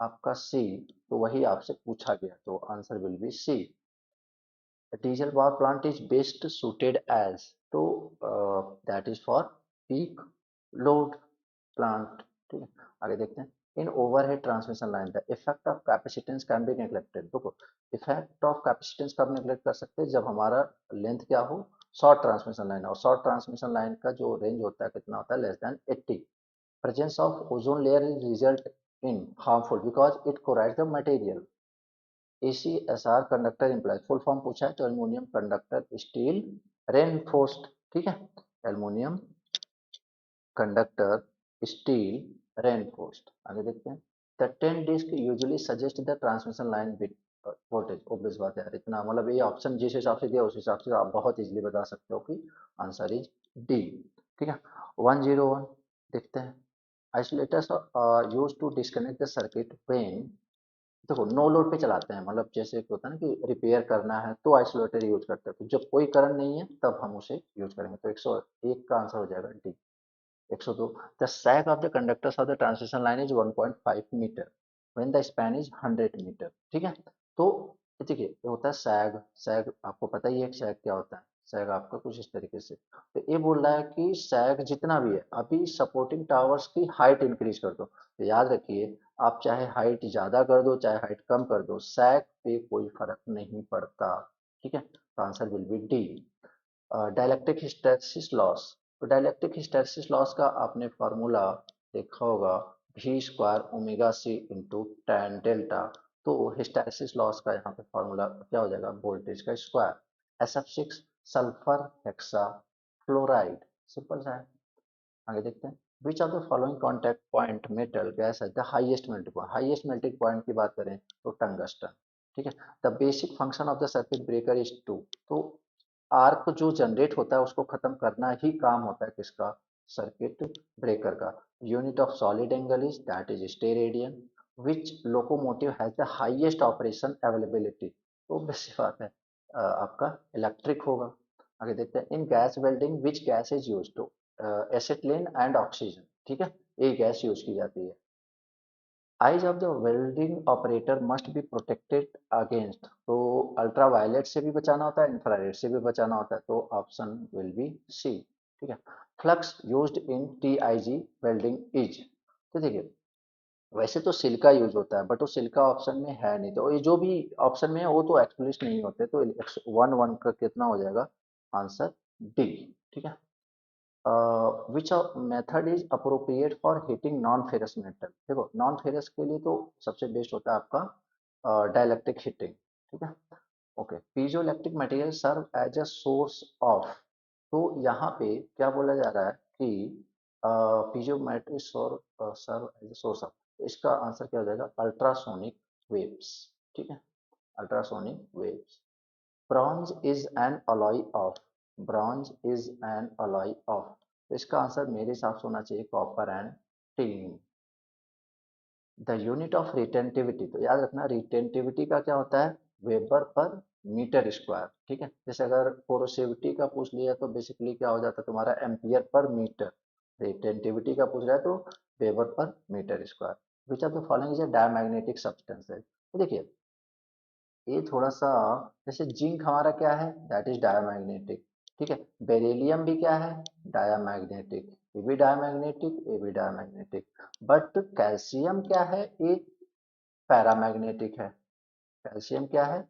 आपका सी, तो वही आपसे पूछा गया, तो answer will be C. Diesel power plant is best suited as, तो that is for peak load plant. ठीक है, आगे देखते हैं। In overhead transmission line the effect of capacitance can be neglected, देखो इफेक्ट ऑफ कैपेसिटेंस कब neglect कर सकते हैं, जब हमारा लेंथ क्या हो, शॉर्ट ट्रांसमिशन लाइन, और शॉर्ट ट्रांसमिशन लाइन का जो रेंज होता है कितना होता है, less than 80। Presence of ozone layer is result in harmful because it corrodes the material. ACSR conductor implies, full form पूछा है तो एल्यूमिनियम कंडक्टर स्टील रेनफोर्स्ड। ठीक है, एल्यूमिनियम कंडक्टर स्टील रेनफोर्स्ड। आगे देखते हैं। The 10 disc usually suggest the transmission line with voltage, obvious बात है यार, इतना मतलब ये ऑप्शन जिस हिसाब से दिया उस हिसाब से आप बहुत इजीली बता सकते हो कि आंसर इज डी। ठीक है, 101 देखते हैं। Isolators use to disconnect the circuit when, देखो नो लोड पे चलाते हैं, मतलब जैसे कि होता है ना कि रिपेयर करना है तो आइसोलेटर यूज करते हैं, तो जब कोई करंट नहीं है तब हम उसे यूज करेंगे, तो 101 का आंसर हो जाएगा D. 102, the sag of the conductors of the transmission line is 1.5 metre when the span is 100 metre. ठीक है, तो देखिए ये होता है सैग, सैग आपको पता ही है कि सैग क्या होता है, सैग आपका कुछ इस तरीके से, तो ये बोल रहा है कि सैग जितना भी है अभी सपोर्टिंग टावर्स की हाइट इंक्रीज कर दो, तो याद रखिए आप चाहे हाइट ज्यादा कर दो चाहे हाइट कम कर दो, सैग पे कोई फर्क नहीं पड़ता। ठीक है, तो answer will be D. Dielectric hysteresis loss, तो डाइलेक्ट्रिक हिस्टैरिसीस लॉस का आपने फार्मूला देखा होगा, V square omega C into tan delta, तो हिस्टैरिसीस लॉस का यहाँ पे फार्मूला क्या हो जाएगा, वोल्टेज का square. SF6 sulphur hexa fluoride, simple सा है। आगे देखते हैं। Which of the following contact point metal has है the highest melting point, highest melting point की बात करें तो टंगस्टन। ठीक है, the basic function of the circuit breaker is to, तो आर्क जो जनरेट होता है उसको खत्म करना ही काम होता है किसका, सर्किट ब्रेकर का। Unit of solid angle is that is steradian. Which locomotive has the highest operation availability, तो बेसिक बात है आपका इलेक्ट्रिक होगा। आगे देखते हैं, in gas welding which gas is use to, acetylene and oxygen, ठीक है, ये गैस यूज की जाती है। Eyes of the welding operator must be protected against, तो अल्ट्रावायलेट से भी बचाना होता है, इंफ्रारेड से भी बचाना होता है, तो ऑप्शन विल बी सी, ठीक है। Flux used in T I ji welding is, तो देखिए वैसे तो सिल्का यूज होता है, बट वो सिल्का ऑप्शन में है नहीं, तो ये जो भी ऑप्शन में है वो तो एक्सप्लिसिट नहीं होते, तो वन वन का कितना हो जाएगा आंसर, डी, ठीक है। Which method is appropriate for heating non ferrous metal, देखो नॉन फेरस के लिए तो सबसे बेस्ट होता है आपका डाइलेक्ट्रिक हीटिंग, ठीक है। Okay, piezoelectric material serve as a source of, तो यहाँ पे क्या बोला जा रहा है कि piezo material serve as a source of, इसका आंसर क्या हो जाएगा, अल्ट्रासोनिक वेव्स, ठीक है, ultrasonic waves. Bronze is an alloy of, bronze is an alloy of, तो इसका आंसर मेरे हिसाब से होना चाहिए copper and tin. The unit of retentivity, तो याद रखना रिटेंटिविटी का क्या होता है, वेबर पर मीटर स्क्वायर, ठीक है। जैसे अगर पोरोसिविटी का पूछ लिया तो बेसिकली क्या हो जाता है तुम्हारा एम्पियर पर मीटर, रिटेंटिविटी का पूछ रहा है तो weber per metre square. Which of the following is a diamagnetic substance है, तो देखिए ये थोड़ा सा, जैसे जिंक हमारा क्या है, दैट इज डायमैग्नेटिक, ठीक है। बेरिलियम भी क्या है, डायमैग्नेटिक, ये भी डायमैग्नेटिक, ये भी डायमैग्नेटिक, बट कैल्शियम क्या है, ये पैरामैग्नेटिक है, कैल्शियम क्या है,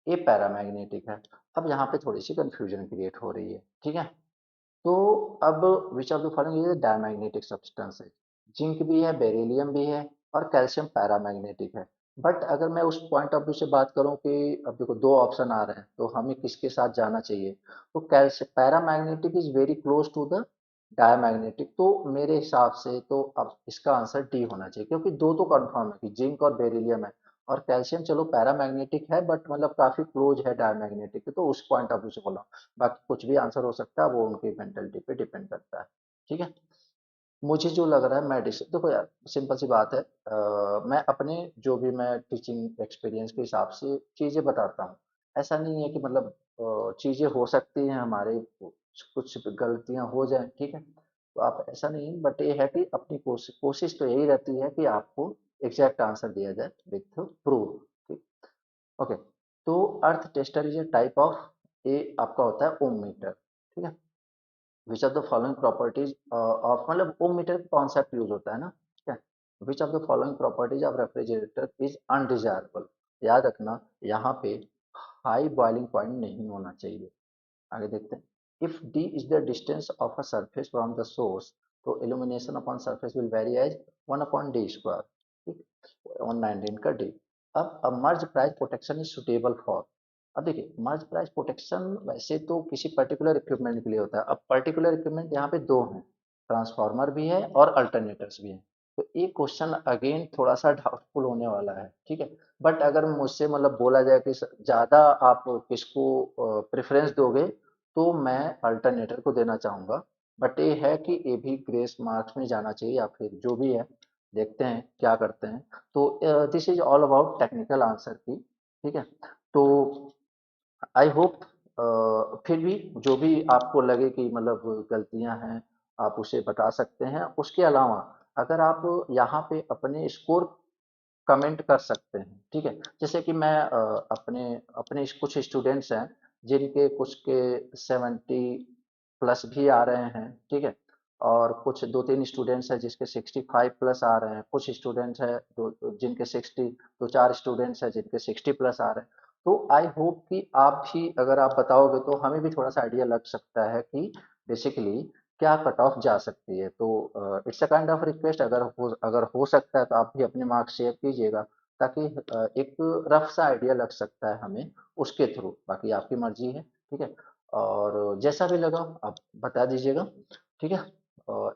ये पैरामैग्नेटिक है। अब यहाँ पे थोड़ी सी कंफ्यूजन क्रिएट हो रही है, ठीक है। तो अब विच of the following is diamagnetic substance है, जिंक भी है, बेरिलियम भी है, और कैल्शियम पैरामैग्नेटिक है। बट अगर मैं उस पॉइंट ऑफ व्यू से बात करूं कि अब देखो दो ऑप्शन आ रहे हैं तो हमें किसके साथ जाना चाहिए, तो calcium paramagnetic is very close to the diamagnetic, तो मेरे हिसाब से तो अब इसका आंसर डी होना चाहिए, क्योंकि दो तो कंफर्म है कि जिंक और बेरिलियम है, और कैल्शियम चलो पैरामैग्नेटिक है बट मतलब काफी क्लोज है डायमैग्नेटिक, तो उस पॉइंट ऑफ व्यू से बोला, बाकी कुछ भी आंसर हो सकता है, वो उनकी मेंटेलिटी पे डिपेंड करता है, ठीक है। मुझे जो लग रहा है मैं देखो यार सिंपल सी बात है, मैं अपने जो भी मैं टीचिंग एक्सपीरियंस के हिसाब से चीज़ें बताता हूँ, ऐसा नहीं है कि मतलब चीज़ें हो सकती हैं हमारे कुछ गलतियाँ हो जाएं, ठीक है, तो आप ऐसा नहीं, बट ये है कि अपनी कोशिश कोशिश तो यही रहती है कि आपको एग्जैक्ट आंसर दिया जाए विथ प्रूफ, ठीक। ओके, तो earth tester is a type of, ये आपका होता है ओम मीटर, ठीक है। Which of the following properties of, मतलब ओम मीटर का कॉन्सेप्ट यूज होता है ना, ठीक है। Which of the following properties of refrigerator is undesirable, याद रखना यहाँ पे हाई बॉइलिंग पॉइंट नहीं होना चाहिए। आगे देखते हैं, if D is the distance of a surface from the source, तो illumination upon surface will very as 1/d², ठीक, 119 का डी। अब Merz Price protection is suitable for, अब देखिए मर्ज प्राइस प्रोटेक्शन वैसे तो किसी पर्टिकुलर इक्विपमेंट के लिए होता है, अब पर्टिकुलर इक्विपमेंट यहाँ पे दो हैं, ट्रांसफार्मर भी है और अल्टरनेटर्स भी हैं, तो ये क्वेश्चन अगेन थोड़ा सा डाउटफुल होने वाला है, ठीक है। बट अगर मुझसे मतलब बोला जाए कि ज़्यादा आप किसको प्रेफरेंस दोगे, तो मैं अल्टरनेटर को देना चाहूँगा, बट ये है कि ये भी ग्रेस मार्क्स में जाना चाहिए या फिर जो भी है, देखते हैं क्या करते हैं। तो this is all about technical answer की, ठीक है। तो आई होप फिर भी जो भी आपको लगे कि मतलब गलतियां हैं आप उसे बता सकते हैं, उसके अलावा अगर आप यहाँ पे अपने स्कोर कमेंट कर सकते हैं, ठीक है। जैसे कि मैं अपने अपने कुछ स्टूडेंट्स हैं जिनके कुछ के 70+ भी आ रहे हैं, ठीक है, और कुछ दो तीन स्टूडेंट्स हैं जिसके 65+ आ रहे हैं, कुछ स्टूडेंट्स हैं जिनके 60, दो चार स्टूडेंट्स हैं जिनके 60+ आ रहे हैं। तो आई होप कि आप भी अगर आप बताओगे तो हमें भी थोड़ा सा आइडिया लग सकता है कि बेसिकली क्या कट ऑफ जा सकती है, तो it's a kind of request, अगर हो सकता है तो आप भी अपने मार्क्स शेयर कीजिएगा, ताकि एक रफ सा आइडिया लग सकता है हमें उसके थ्रू, बाकी आपकी मर्जी है, ठीक है। और जैसा भी लगा आप बता दीजिएगा, ठीक है,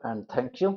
एंड थैंक यू।